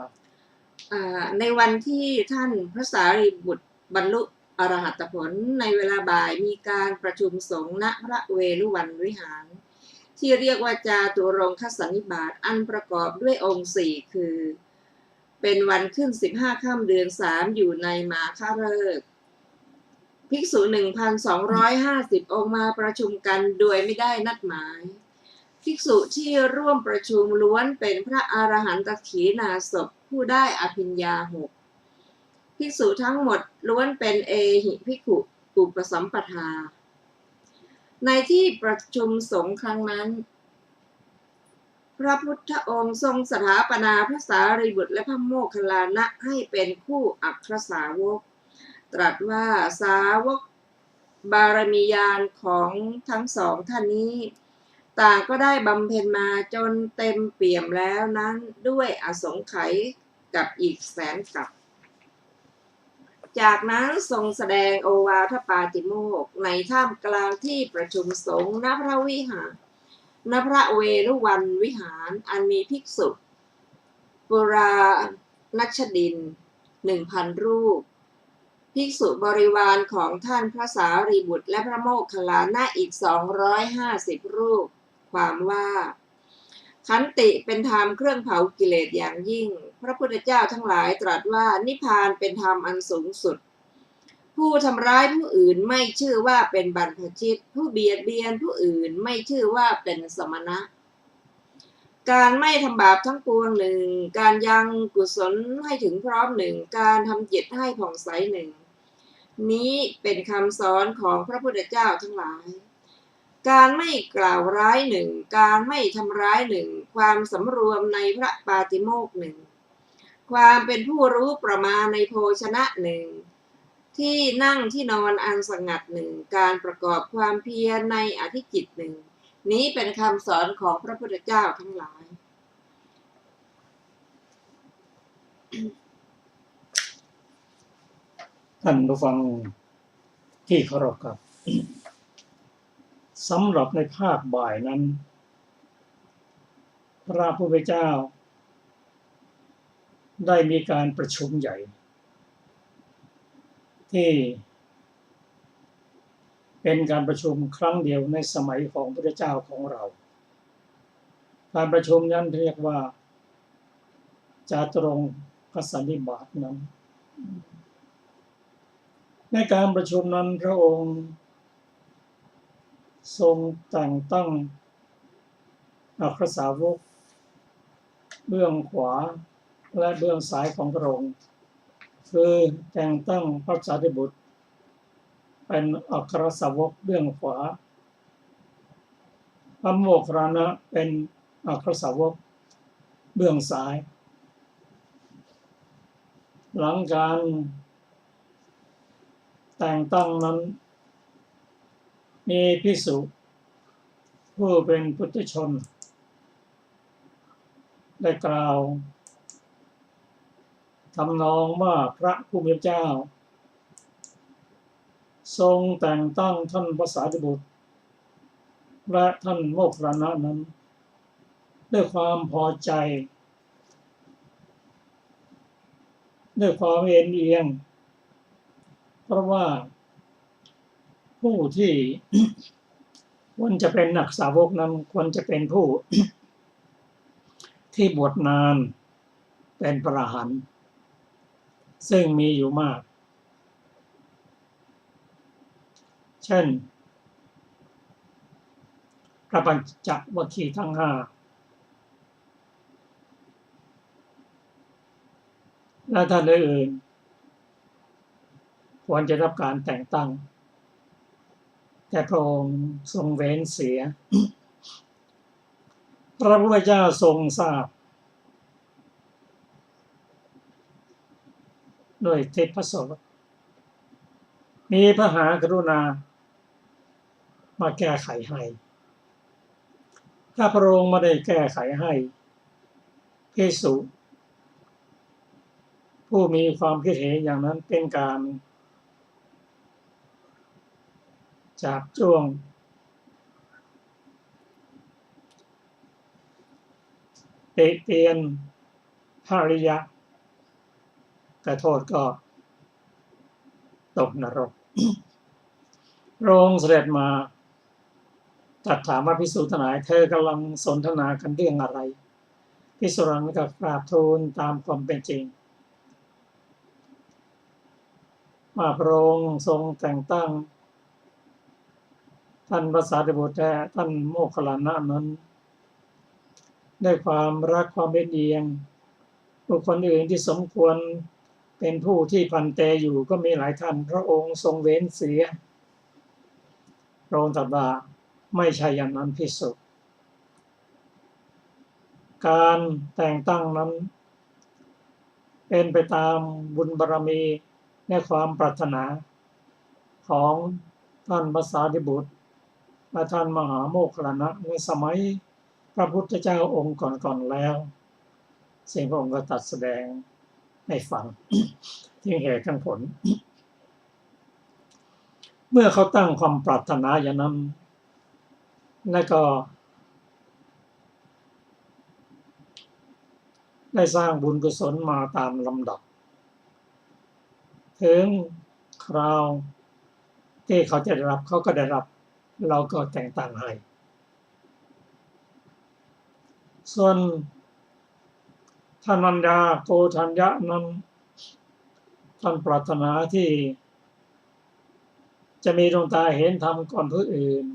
ในวันที่ท่านพระสารีบุตรบรรลุอรหัตผลในเวลาบ่ายมีการประชุมสงฆ์ณพระเวฬุวันวิหารที่เรียกว่าจาตุรงคสันนิบาตอันประกอบด้วยองค์4คือเป็นวันขึ้น15 ค่ำเดือน 3อยู่ในมาฆฤกษ์ภิกษุ 1,250 องค์มาประชุมกันโดยไม่ได้นัดหมายภิกษุที่ร่วมประชุมล้วนเป็นพระอรหันตขีณาสพผู้ได้อภิญญา6ภิกษุทั้งหมดล้วนเป็นเอหิภิกขุอุปสัมปทาในที่ประชุมสงฆ์ครั้งนั้นพระพุทธองค์ทรงสถาปนาพระสารีบุตรและพระโมคคัลลานะให้เป็นคู่อัครสาวกตรัสว่าสาวกบารมีญาณของทั้ง2ท่านนี้ต่างก็ได้บำเพ็ญมาจนเต็มเปี่ยมแล้วนั้นด้วยอสงไขยกับอีกแสนกับจากนั้นทรงแสดงโอวาทปาติโมกข์ในท่ามกลางที่ประชุมสงฆ์ณพระวิหารณพระเวฬุวันวิหารอันมีภิกษุปุรานัชดิน 1,000 รูปภิกษุบริวารของท่านพระสารีบุตรและพระโมคคัลลานะอีก250 รูปความว่าขันติเป็นธรรมเครื่องเผากิเลสอย่างยิ่งพระพุทธเจ้าทั้งหลายตรัสว่านิพพานเป็นธรรมอันสูงสุด ผู้ทำร้ายผู้อื่นไม่ชื่อว่าเป็นบรรพชิตผู้เบียดเบียนผู้อื่นไม่ชื่อว่าเป็นสมณะการไม่ทำบาปทั้งปวงหนึ่งการยังกุศลให้ถึงพร้อมหนึ่งการทำจิตให้ผ่องใสหนึ่งนี้เป็นคำสอนของพระพุทธเจ้าทั้งหลายการไม่กล่าวร้ายหนึ่งการไม่ทำร้ายหนึ่งความสำรวมในพระปาติโมกข์หนึ่งความเป็นผู้รู้ประมาณในโภชนะหนึ่งที่นั่งที่นอนอันสงัดหนึ่งการประกอบความเพียรในอธิจิตหนึ่งนี้เป็นคำสอนของพระพุทธเจ้าทั้งหลายท่านผู้ฟังที่เคารพครับสำหรับในภาคบ่ายนั้นพระพุทธเจ้าได้มีการประชุมใหญ่ที่เป็นการประชุมครั้งเดียวในสมัยของพระพุทธเจ้าของเราการประชุมนั้นเรียกว่าจาตุรงคสันนิบาตนั้นในการประชุมนั้นพระองค์ทรงแต่งตั้งอัครสาวกเบื้องขวาและเบื้องซ้ายของพระองค์คือแต่งตั้งพระสารีบุตรเป็นอัครสาวกเบื้องขวาพระโมคคัลลานะเป็นอัครสาวกเบื้องซ้ายหลังการแต่งตั้งนั้นมีภิกษุผู้เป็นปุถุชนได้กล่าวทำนองว่าพระผู้มีพระเจ้าทรงแต่งตั้งท่านพระสารีบุตรและท่านโมคคัลลานะนั้นด้วยความพอใจด้วยความเอ็นเอียงเพราะว่าผู้ที่ควรจะเป็นนักสาวกนั้นควรจะเป็นผู้ที่บวชนานเป็นพระอรหันต์ซึ่งมีอยู่มากเช่นพระปัญจวัคคีย์ทั้งห้าและท่านอื่นควรจะรับการแต่งตั้งแต่พระองค์ทรงเว้นเสียพระพุทธเจ้าทรงทราบด้วยทิพโสตมีพระมหากรุณามาแก้ไขให้ถ้าพระองค์ไม่ได้แก้ไขให้ภิกษุผู้มีความคิดเห็นอย่างนั้นเป็นการจับจ้วงติเตียนพระอริยะแต่โทษก็ตกนรกพระองค์เสด็จมาตรัสถามว่าภิกษุทั้งหลายเธอกำลังสนทนากันเรื่องอะไรภิกษุเหล่านั้นก็กราบทูลตามความเป็นจริงว่าพระองค์ทรงแต่งตั้งท่านพระสารีบุตรและท่านโมคคัลลานะนั้นด้วยความรักความเอ็นเอียงบุคคลอื่นที่สมควรเป็นผู้ที่พันเตอยู่ก็มีหลายท่านพระองค์ทรงเว้นเสียพระองค์ตรัสว่าไม่ใช่อย่างนั้นภิกษุการแต่งตั้งนั้นเป็นไปตามบุญบารมีและความปรารถนาของท่านพระสารีบุตรและท่านมหาโมคคัลลานะในสมัยพระพุทธเจ้าองค์ก่อนๆแล้วซึ่งพระองค์ก็ตรัสแสดงให้ฟังถึงเหตุทั้งผลเมื่อเขาตั้งความปรารถนาอย่างนั้นและก็ได้สร้างบุญกุศลมาตามลำดับถึงคราวที่เขาจะได้รับเขาก็ได้รับเราก็แต่งตั้งให้ส่วนท่านนันดาโกฏัญญะนั้นท่านปรารถนาที่ จะมีดวงตาเห็นธรรมก่อนผู้อื่น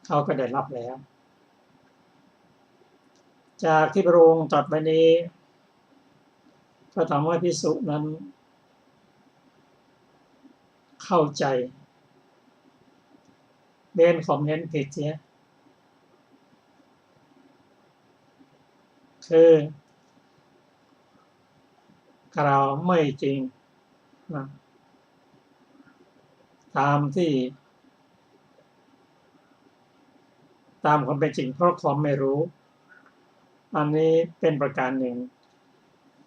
เขาก็ได้รับแล้วจากที่พระองค์ตรัสไว้นี้ก็ทำให้ภิกษุนั้นเข้าใจเบนความเห็นผิดเสียคือกล่าวไม่จริงนะตามความเป็นจริงเพราะความไม่รู้อันนี้เป็นประการหนึ่ง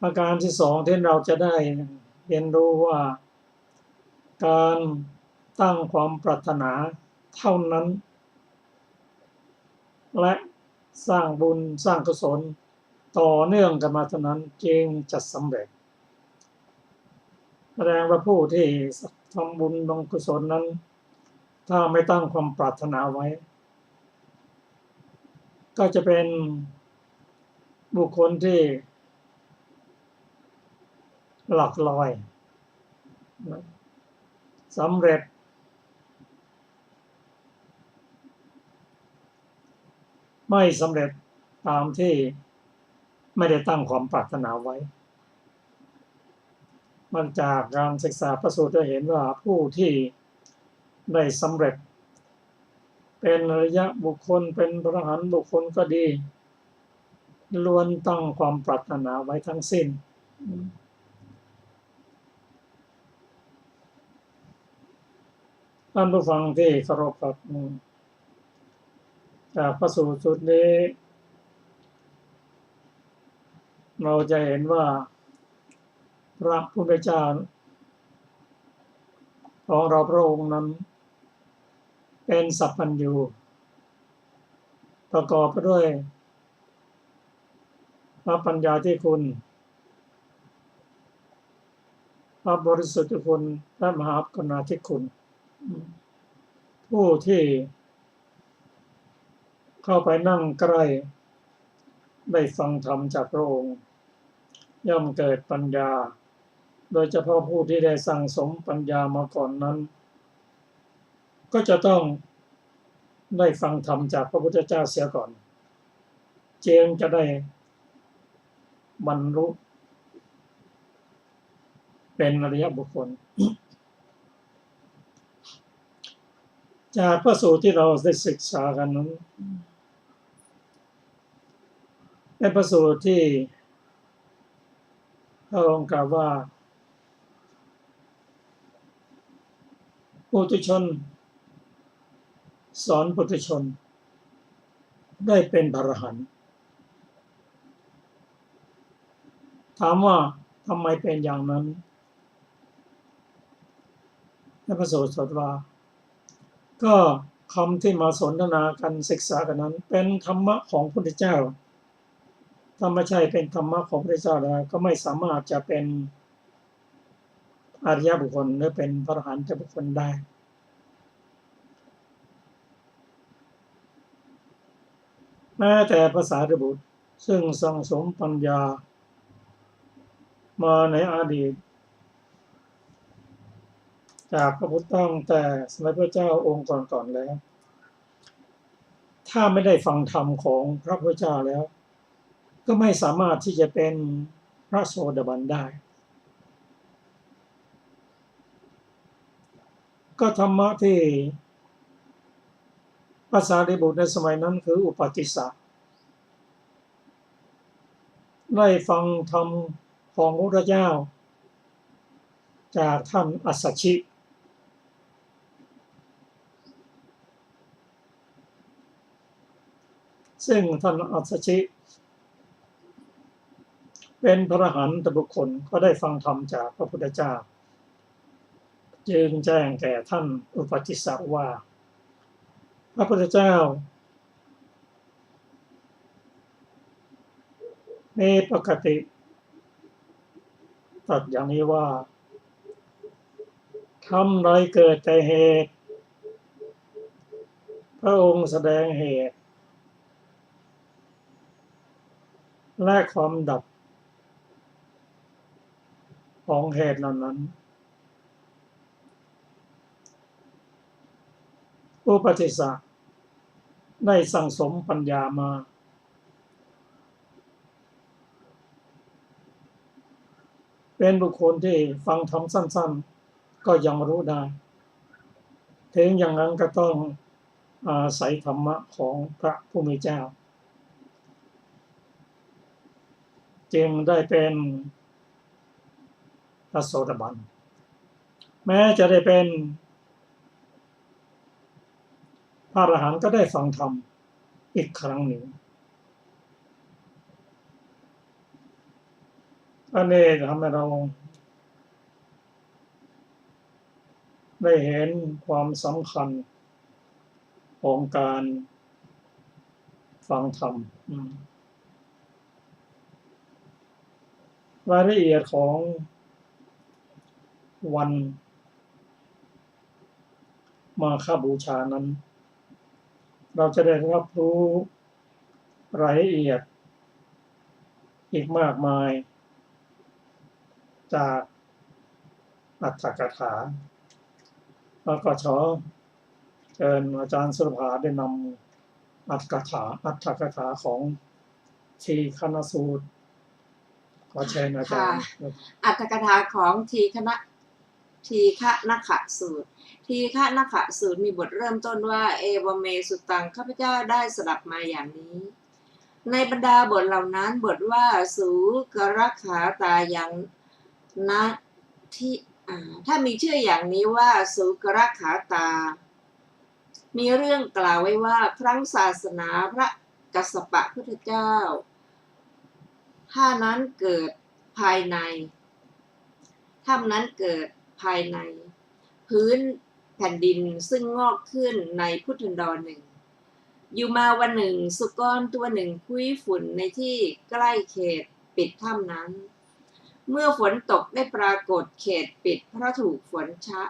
ประการที่สองที่เราจะได้เรียนรู้ว่าการตั้งความปรารถนาเท่านั้นและสร้างบุญสร้างกุศลต่อเนื่องกันมาเท่านั้นจึงจะสำเร็จแสดงว่าผู้ที่ทำบุญทำกุศลนั้นถ้าไม่ตั้งความปรารถนาไว้ก็จะเป็นบุคคลที่หลักลอยสำเร็จไม่สำเร็จตามที่ไม่ได้ตั้งความปรารถนาไว้มันจากการศึกษาพระสูตรจะเห็นว่าผู้ที่ได้สำเร็จเป็นอริยบุคคลเป็นพระอรหันต์บุคคลก็ดีล้วนตั้งความปรารถนาไว้ทั้งสิ้นท่านผู้ฟังที่เคารพครับจากพระสูตรนี้เราจะเห็นว่าพระพุทธเจ้าของเราพระองค์นั้นเป็นสัพพัญญูประกอบไปด้วยพระปัญญาที่คุณพระบริสุทธิ์ที่คุณและมหากรุณาธิคุณผู้ที่เข้าไปนั่งใกล้ได้ฟังธรรมจากพระองค์ย่อมเกิดปัญญาโดยเฉพาะผู้ที่ได้สั่งสมปัญญามาก่อนนั้นก็จะต้องได้ฟังธรรมจากพระพุทธเจ้าเสียก่อนจึงจะได้บรรลุเป็นอริยบุคคลจากพระสูตรที่เราได้ศึกษากันนั้นเป็นพระสูตรที่พระองค์กล่าวว่าปุถุชนสอนปุถุชนได้เป็นพระอรหันต์ถามว่าทำไมเป็นอย่างนั้นพระสูตรตรัสว่าก็คำที่มาสนทนากันศึกษากันนั้นเป็นธรรมะของพระพุทธเจ้าถ้าไม่ใช่เป็นธรรมะของพระพุทธเจ้าแล้วก็ไม่สามารถจะเป็นอริยบุคคลหรือเป็นพระอรหันต์บุคคลได้แม้แต่ภาษาริบุตรซึ่งสั่งสมปัญญามาในอดีตจากพระพุทธตั้งแต่สมัยพระเจ้าองค์ก่อนๆแล้วถ้าไม่ได้ฟังธรรมของพระพุทธเจ้าแล้วก็ไม่สามารถที่จะเป็นพระโสดาบันได้ก็ธรรมะที่ภาษาริบุตรในสมัยนั้นคืออุปติสสะได้ฟังธรรมของพระพุทธเจ้าจากท่านอัสสชิซึ่งท่านอัสสชิเป็นพระอรหันตบุคคลก็ได้ฟังธรรมจากพระพุทธเจ้าจึงแจ้งแก่ท่านอุปติสสะว่าพระพุทธเจ้ามีปกติตรัสอย่างนี้ว่าธรรมใดเกิดแต่เหตุพระองค์แสดงเหตุและความดับของเหตุนั้น อุปติสสะได้สั่งสมปัญญามาเป็นบุคคลที่ฟังธรรมสั้นๆก็ยังรู้ได้ถึงอย่างนั้นก็ต้องอาศัยธรรมะของพระผู้มีเจ้าจึงได้เป็นพระโสดาบันแม้จะได้เป็นพระอรหันต์ก็ได้ฟังธรรมอีกครั้งหนึ่งอันนี้ทำให้เราได้เห็นความสำคัญของการฟังธรรมรายละเอียดของวันมาฆบูชานั้นเราจะได้รับรู้รายละเอียดอีกมากมายจากอรรถกถาแล้วก็ขอเชิญอาจารย์สุรภาได้นำอรรถกถาของทีฆนสูตรขอเชิญอาจารย์อรรถกถาของทีฆนขสูตรทีฆนขสูตรมีบทเริ่มต้นว่าเอวเมสุตังข้าพเจ้าได้สดับมาอย่างนี้ในบรรดาบทเหล่านั้นบทว่าสูกรขาตายังนะที่ถ้ามีชื่ออย่างนี้ว่าสุกรขาตามีเรื่องกล่าวไว้ว่าครั้งศาสนาพระกัสสปะพุทธเจ้าถ้านั้นเกิดภายในถ้ำนั้นเกิดภายในพื้นแผ่นดินซึ่งงอกขึ้นในพุทธันดรหนึ่งอยู่มาวันหนึ่งสุกรตัวหนึ่งคุ้ยฝุ่นในที่ใกล้เขตปิดถ้ำนั้นเมื่อฝนตกได้ปรากฏเขตปิดเพราะถูกฝนชะ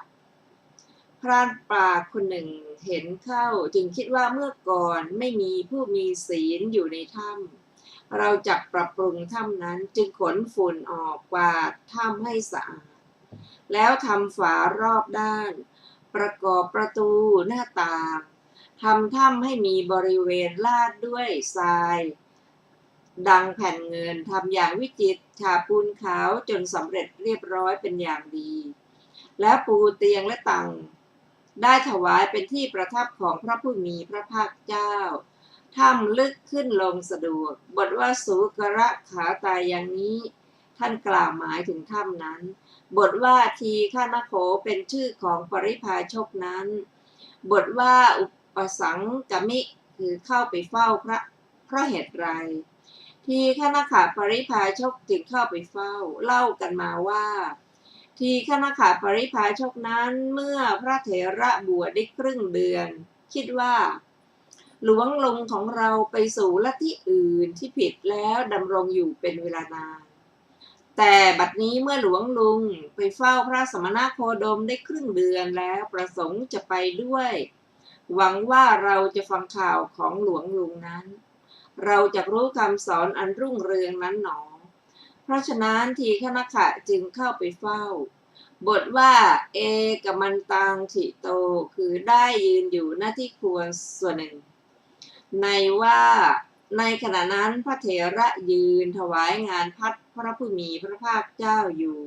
พรานป่าคนหนึ่งเห็นเข้าจึงคิดว่าเมื่อก่อนไม่มีผู้มีศีลอยู่ในถ้ำเราจักปรับปรุงถ้ำนั้นจึงขนฝุ่นออกกวาดถ้ำให้สะอาดแล้วทำฝารอบด้านประกอบประตูหน้าต่างทำถ้ำให้มีบริเวณลาดด้วยทรายดังแผ่นเงินทำอย่างวิจิตรฉาบปูนขาวจนสำเร็จเรียบร้อยเป็นอย่างดีและปูเตียงและตังได้ถวายเป็นที่ประทับของพระผู้มีพระภาคเจ้าถ้ำลึกขึ้นลงสะดวกบทว่าสุกรขาตาอย่างนี้ท่านกล่าวหมายถึงถ้ำนั้นบทว่าทีฆนโขเป็นชื่อของปริพาชกนั้นบทว่าอุปสังกมิคือเข้าไปเฝ้าพระเพราะเหตุไรทีฆนขปริพาชกจึงเข้าไปเฝ้าเล่ากันมาว่าทีฆนขปริพาชกนั้นเมื่อพระเถระบวชได้ครึ่งเดือนคิดว่าหลวงลุงของเราไปสู่ลัทธิอื่นที่ผิดแล้วดำรงอยู่เป็นเวลานานแต่บัดนี้เมื่อหลวงลุงไปเฝ้าพระสมณโคดมได้ครึ่งเดือนแล้วประสงค์จะไปด้วยหวังว่าเราจะฟังข่าวของหลวงลุงนั้นเราจะรู้คำสอนอันรุ่งเรืองนั้นหนอเพราะฉะนั้นทีฆนขะจึงเข้าไปเฝ้าบทว่าเอกมันตังถิโตคือได้ยืนอยู่หน้าที่ควรส่วนหนึ่งในว่าในขณะนั้นพระเถระยืนถวายงานพัดพระผู้มีพระภาคเจ้าอยู่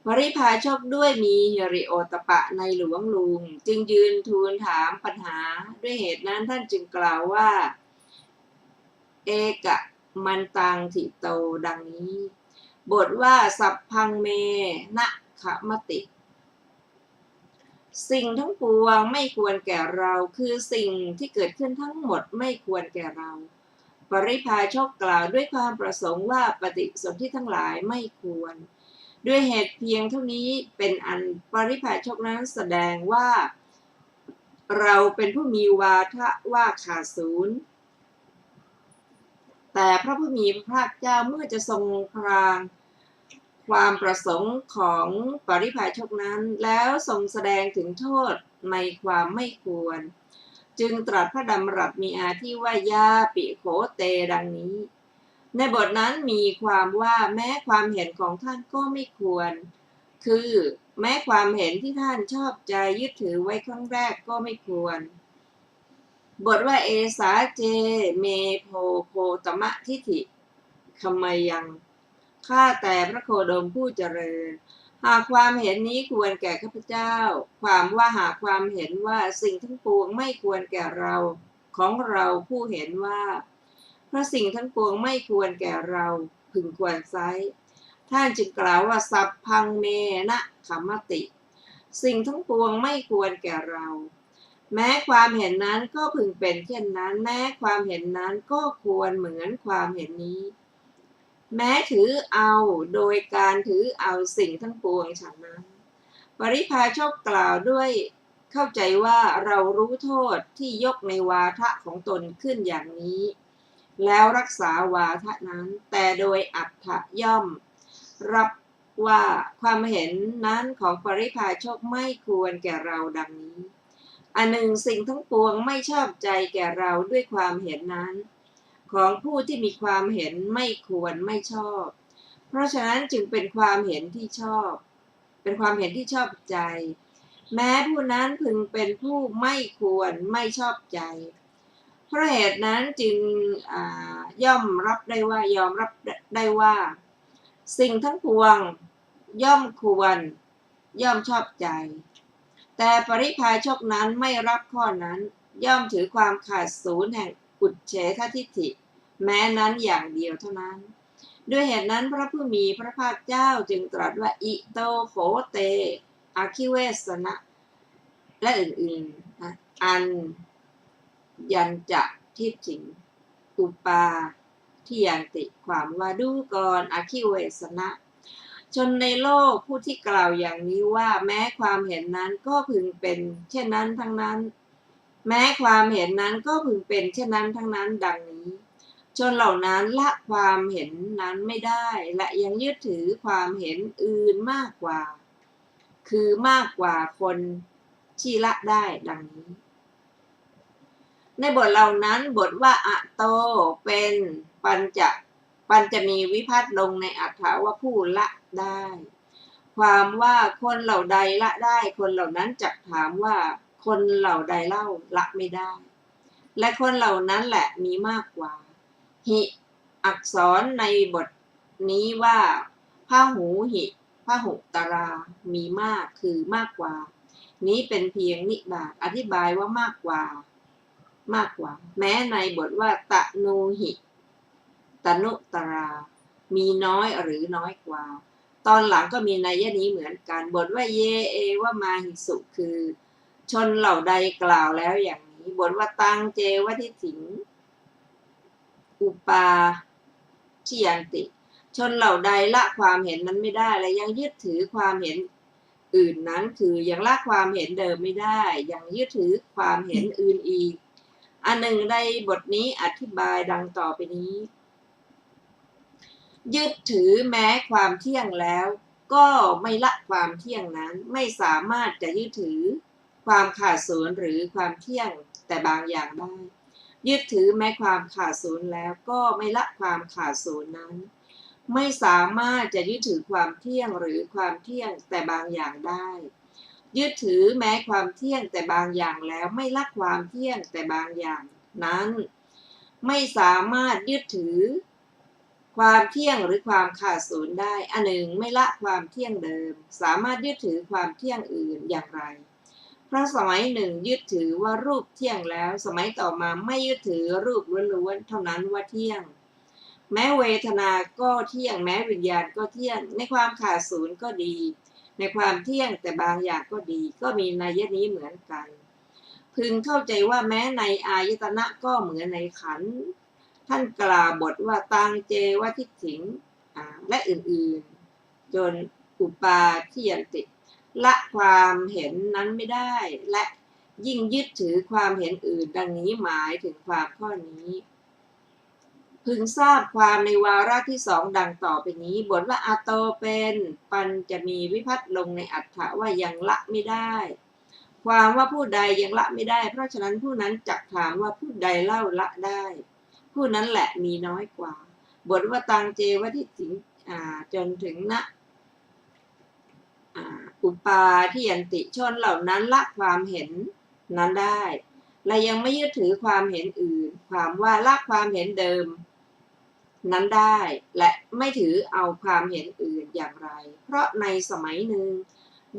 ปริพาชกด้วยมีหิริโอตปะในหลวงลุงจึงยืนทูลถามปัญหาด้วยเหตุนั้นท่านจึงกล่าวว่าเอกมันตังถิโตดังนี้บทว่าสัพพังเมนะขมติสิ่งทั้งปวงไม่ควรแก่เราคือสิ่งที่เกิดขึ้นทั้งหมดไม่ควรแก่เราปริพาชกกล่าวด้วยความประสงค์ว่าปฏิสนธิทั้งหลายไม่ควรด้วยเหตุเพียงเท่านี้เป็นอันปริพาชกนั้นแสดงว่าเราเป็นผู้มีวาทะว่าขาดศูนย์แต่พระผู้มีพระภาคเจ้าเมื่อจะทรงพรางความประสงค์ของปริพาชกนั้นแล้วทรงแสดงถึงโทษในความไม่ควรจึงตรัสพระดำรัสมีอาทิว่ายาปิโขเตดังนี้ในบทนั้นมีความว่าแม้ความเห็นของท่านก็ไม่ควร คือแม้ความเห็นที่ท่านชอบใจยึดถือไว้ครั้งแรกก็ไม่ควรบทว่าเอสาเจเมโพโคตมะทิฏฐิคำไมยังข้าแต่พระโคดมผู้เจริญหากความเห็นนี้ควรแก่ข้าพเจ้าความว่าหากความเห็นว่าสิ่งทั้งปวงไม่ควรแก่เราของเราผู้เห็นว่าเพราะสิ่งทั้งปวงไม่ควรแก่เราพึงควรไซร้ท่านจึงกล่าวว่าสัพพังเมนะขัมมติสิ่งทั้งปวงไม่ควรแก่เราแม้ความเห็นนั้นก็พึงเป็นเช่นนั้นแม้ความเห็นนั้นก็ควรเหมือนความเห็นนี้แม้ถือเอาโดยการถือเอาสิ่งทั้งปวงฉะนั้นปริพาชกกล่าวด้วยเข้าใจว่าเรารู้โทษที่ยกในวาทะของตนขึ้นอย่างนี้แล้วรักษาวาทะนั้นแต่โดยอัตถะย่อมรับว่าความเห็นนั้นของปริพาชกไม่ควรแก่เราดังนี้อันหนึ่งสิ่งทั้งปวงไม่ชอบใจแก่เราด้วยความเห็นนั้นของผู้ที่มีความเห็นไม่ควรไม่ชอบเพราะฉะนั้นจึงเป็นความเห็นที่ชอบเป็นความเห็นที่ชอบใจแม้ผู้นั้นพึงเป็นผู้ไม่ควรไม่ชอบใจเพราะเหตุนั้นจึงยอมรับได้ว่าสิ่งทั้งปวงย่อมควรย่อมชอบใจแต่ปริพาชกนั้นไม่รับข้อนั้นย่อมถือความขาดศูนย์แห่งอุจเฉททิฏฐิแม้นั้นอย่างเดียวเท่านั้นด้วยเหตุนั้นพระผู้มีพระภาคเจ้าจึงตรัสว่าอิโตโขเตอาคิเวสนะและอื่นๆอันยันจะทิฏฐิอุปาที่ยันติความว่าดูก่อนอาคิเวสนะชนในโลกผู้ที่กล่าวอย่างนี้ว่าแม้ความเห็นนั้นก็พึงเป็นเช่นนั้นทั้งนั้นแม้ความเห็นนั้นก็พึงเป็นเช่นนั้นทั้งนั้นดังนี้ชนเหล่านั้นละความเห็นนั้นไม่ได้และยังยึดถือความเห็นอื่นมากกว่าคือมากกว่าคนที่ละได้ดังนี้ในบทเหล่านั้นบทว่าอะโตเป็นปัญจะมีวิภัตติลงในอรรถะว่าผู้ละได้ความว่าคนเหล่าใดละได้คนเหล่านั้นจักถามว่าคนเหล่าใดเล่าละไม่ได้และคนเหล่านั้นแหละมีมากกว่าหิอักษรในบทนี้ว่าพหูหิพหุตรามีมากคือมากกว่านี้เป็นเพียงนิบาตอธิบายว่ามากกว่าแม้ในบทว่าตะนูหิตนุตรามีน้อยหรือน้อยกว่าตอนหลังก็มีนัยนี้เหมือนกันบทว่าเยเอว่ามาหิสุคือชนเหล่าใดกล่าวแล้วอย่างนี้บทว่าตังเจวทิถิงอุปาทิยันติชนเหล่าใดละความเห็นนั้นไม่ได้และยังยึดถือความเห็นอื่นนั้นคือยังละความเห็นเดิมไม่ได้ยังยึดถือความเห็นอื่นอีกอันหนึ่งในบทนี้อธิบายดังต่อไปนี้ยึดถือแม้ความเที่ยงแล้วก็ไม่ละความเที่ยงนั้นไม่สามารถจะยึดถือความขาดศูนย์หรือความเที่ยงแต่บางอย่างได้ยึดถือแม้ความขาดศูนย์แล้วก็ไม่ละความขาดศูนย์นั้นไม่สามารถจะยึดถือความเที่ยงหรือความเที่ยงแต่บางอย่างได้ยึดถือแม้ความเที่ยงแต่บางอย่างแล้วไม่ละความเที่ยงแต่บางอย่างนั้นไม่สามารถยึดถือความเที่ยงหรือความขาดศูนย์ได้อันหนึ่งไม่ละความเที่ยงเดิมสามารถยึดถือความเที่ยงอื่นอย่างไรเพราะสมัยหนึ่งยึดถือว่ารูปเที่ยงแล้วสมัยต่อมาไม่ยึดถือรูปล้วนๆเท่านั้นว่าเที่ยงแม้เวทนาก็เที่ยงแม้วิญญาณก็เที่ยงในความขาดศูนย์ก็ดีในความเที่ยงแต่บางอย่างก็ดีก็มีนัยนี้เหมือนกันพึงเข้าใจว่าแม้ในอายตนะก็เหมือนในขันธ์ท่านกล่าวบทว่าตังเจวทิฏฐิงและอื่นๆจนอุปาทิยันติละความเห็นนั้นไม่ได้และยิ่งยึดถือความเห็นอื่นดังนี้หมายถึงความข้อนี้พึงทราบความในวาระที่สองดังต่อไปนี้บทว่าอะโตเป็นปัญจะมีวิภัตติลงในอรรถะว่ายังละไม่ได้ความว่าผู้ใดยังละไม่ได้เพราะฉะนั้นผู้นั้นจักถามว่าผู้ใดเล่าละได้ผู้นั้นแหละมีน้อยกว่าบทว่าตังเจวทิฏฐิจนถึงณ อุปาที่ยันติชนเหล่านั้นละความเห็นนั้นได้และยังไม่ยึดถือความเห็นอื่นความว่าละความเห็นเดิมนั้นได้และไม่ถือเอาความเห็นอื่นอย่างไรเพราะในสมัยหนึ่ง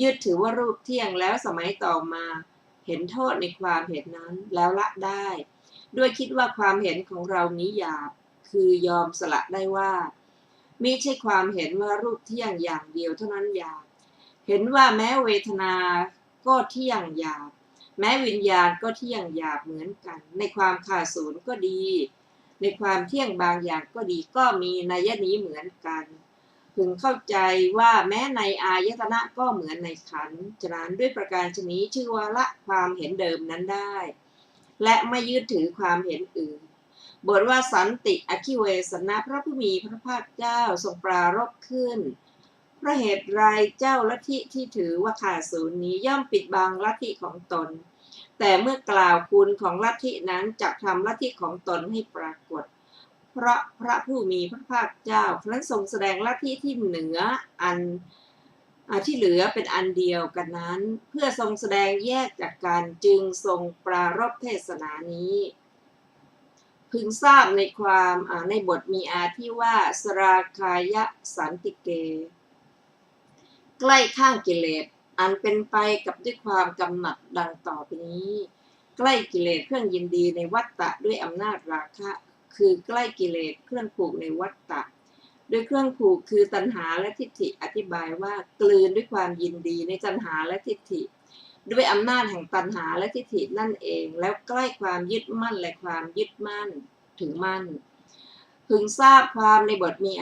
ยึดถือว่ารูปเที่ยงแล้วสมัยต่อมาเห็นโทษในความเห็นนั้นแล้วละได้ด้วยคิดว่าความเห็นของเรานี้หยาบคือยอมสละได้ว่ามิใช่ความเห็นว่ารูปเที่ยงอย่างเดียวเท่านั้นหยาบเห็นว่าแม้เวทนาก็เที่ยงหยาบแม้วิญญาณก็เที่ยงหยาบเหมือนกันในความขาดศูนย์ก็ดีในความเที่ยงบางอย่างก็ดีก็มีนัยนี้เหมือนกันพึงเข้าใจว่าแม้ในอายตนะก็เหมือนในขันธ์ฉะนั้นด้วยประการชนี้ชื่อว่าละความเห็นเดิมนั้นได้และไม่ยึดถือความเห็นอื่นบทว่าสันติอคิเวสนะพระผู้มีพระภาคเจ้าทรงปรารภขึ้นเพราะเหตุไรเจ้าลัทธิที่ถือว่าขาดศูนย์นี้ย่อมปิดบังลัทธิของตนแต่เมื่อกล่าวคุณของลัทธินั้นจักทำลัทธิของตนให้ปรากฏเพราะพระผู้มีพระภาคเจ้าครั้นทรงแสดงลัทธิที่เหนือที่เหลือเป็นอันเดียวกันนั้นเพื่อทรงแสดงแยกจากกันจึงทรงปรารภเทศนานี้พึงทราบในความในบทมีที่ว่าสราคายะสันติเกใกล้ข้างกิเลสอันเป็นไปกับด้วยความกำหนัดดังต่อไปนี้ใกล้กิเลสเครื่องยินดีในวัฏฏะด้วยอำนาจราคะคือใกล้กิเลสเครื่องผูกในวัฏฏะด้วยเครื่องผูกคือตัณหาและทิฏฐิอธิบายว่ากลืนด้วยความยินดีในตัณหาและทิฏฐิด้วยอำนาจแห่งตัณหาและทิฏฐินั่นเองแล้วใกล้ความยึดมั่นและความยึดมั่นถือมั่นพึงทราบความในบทมี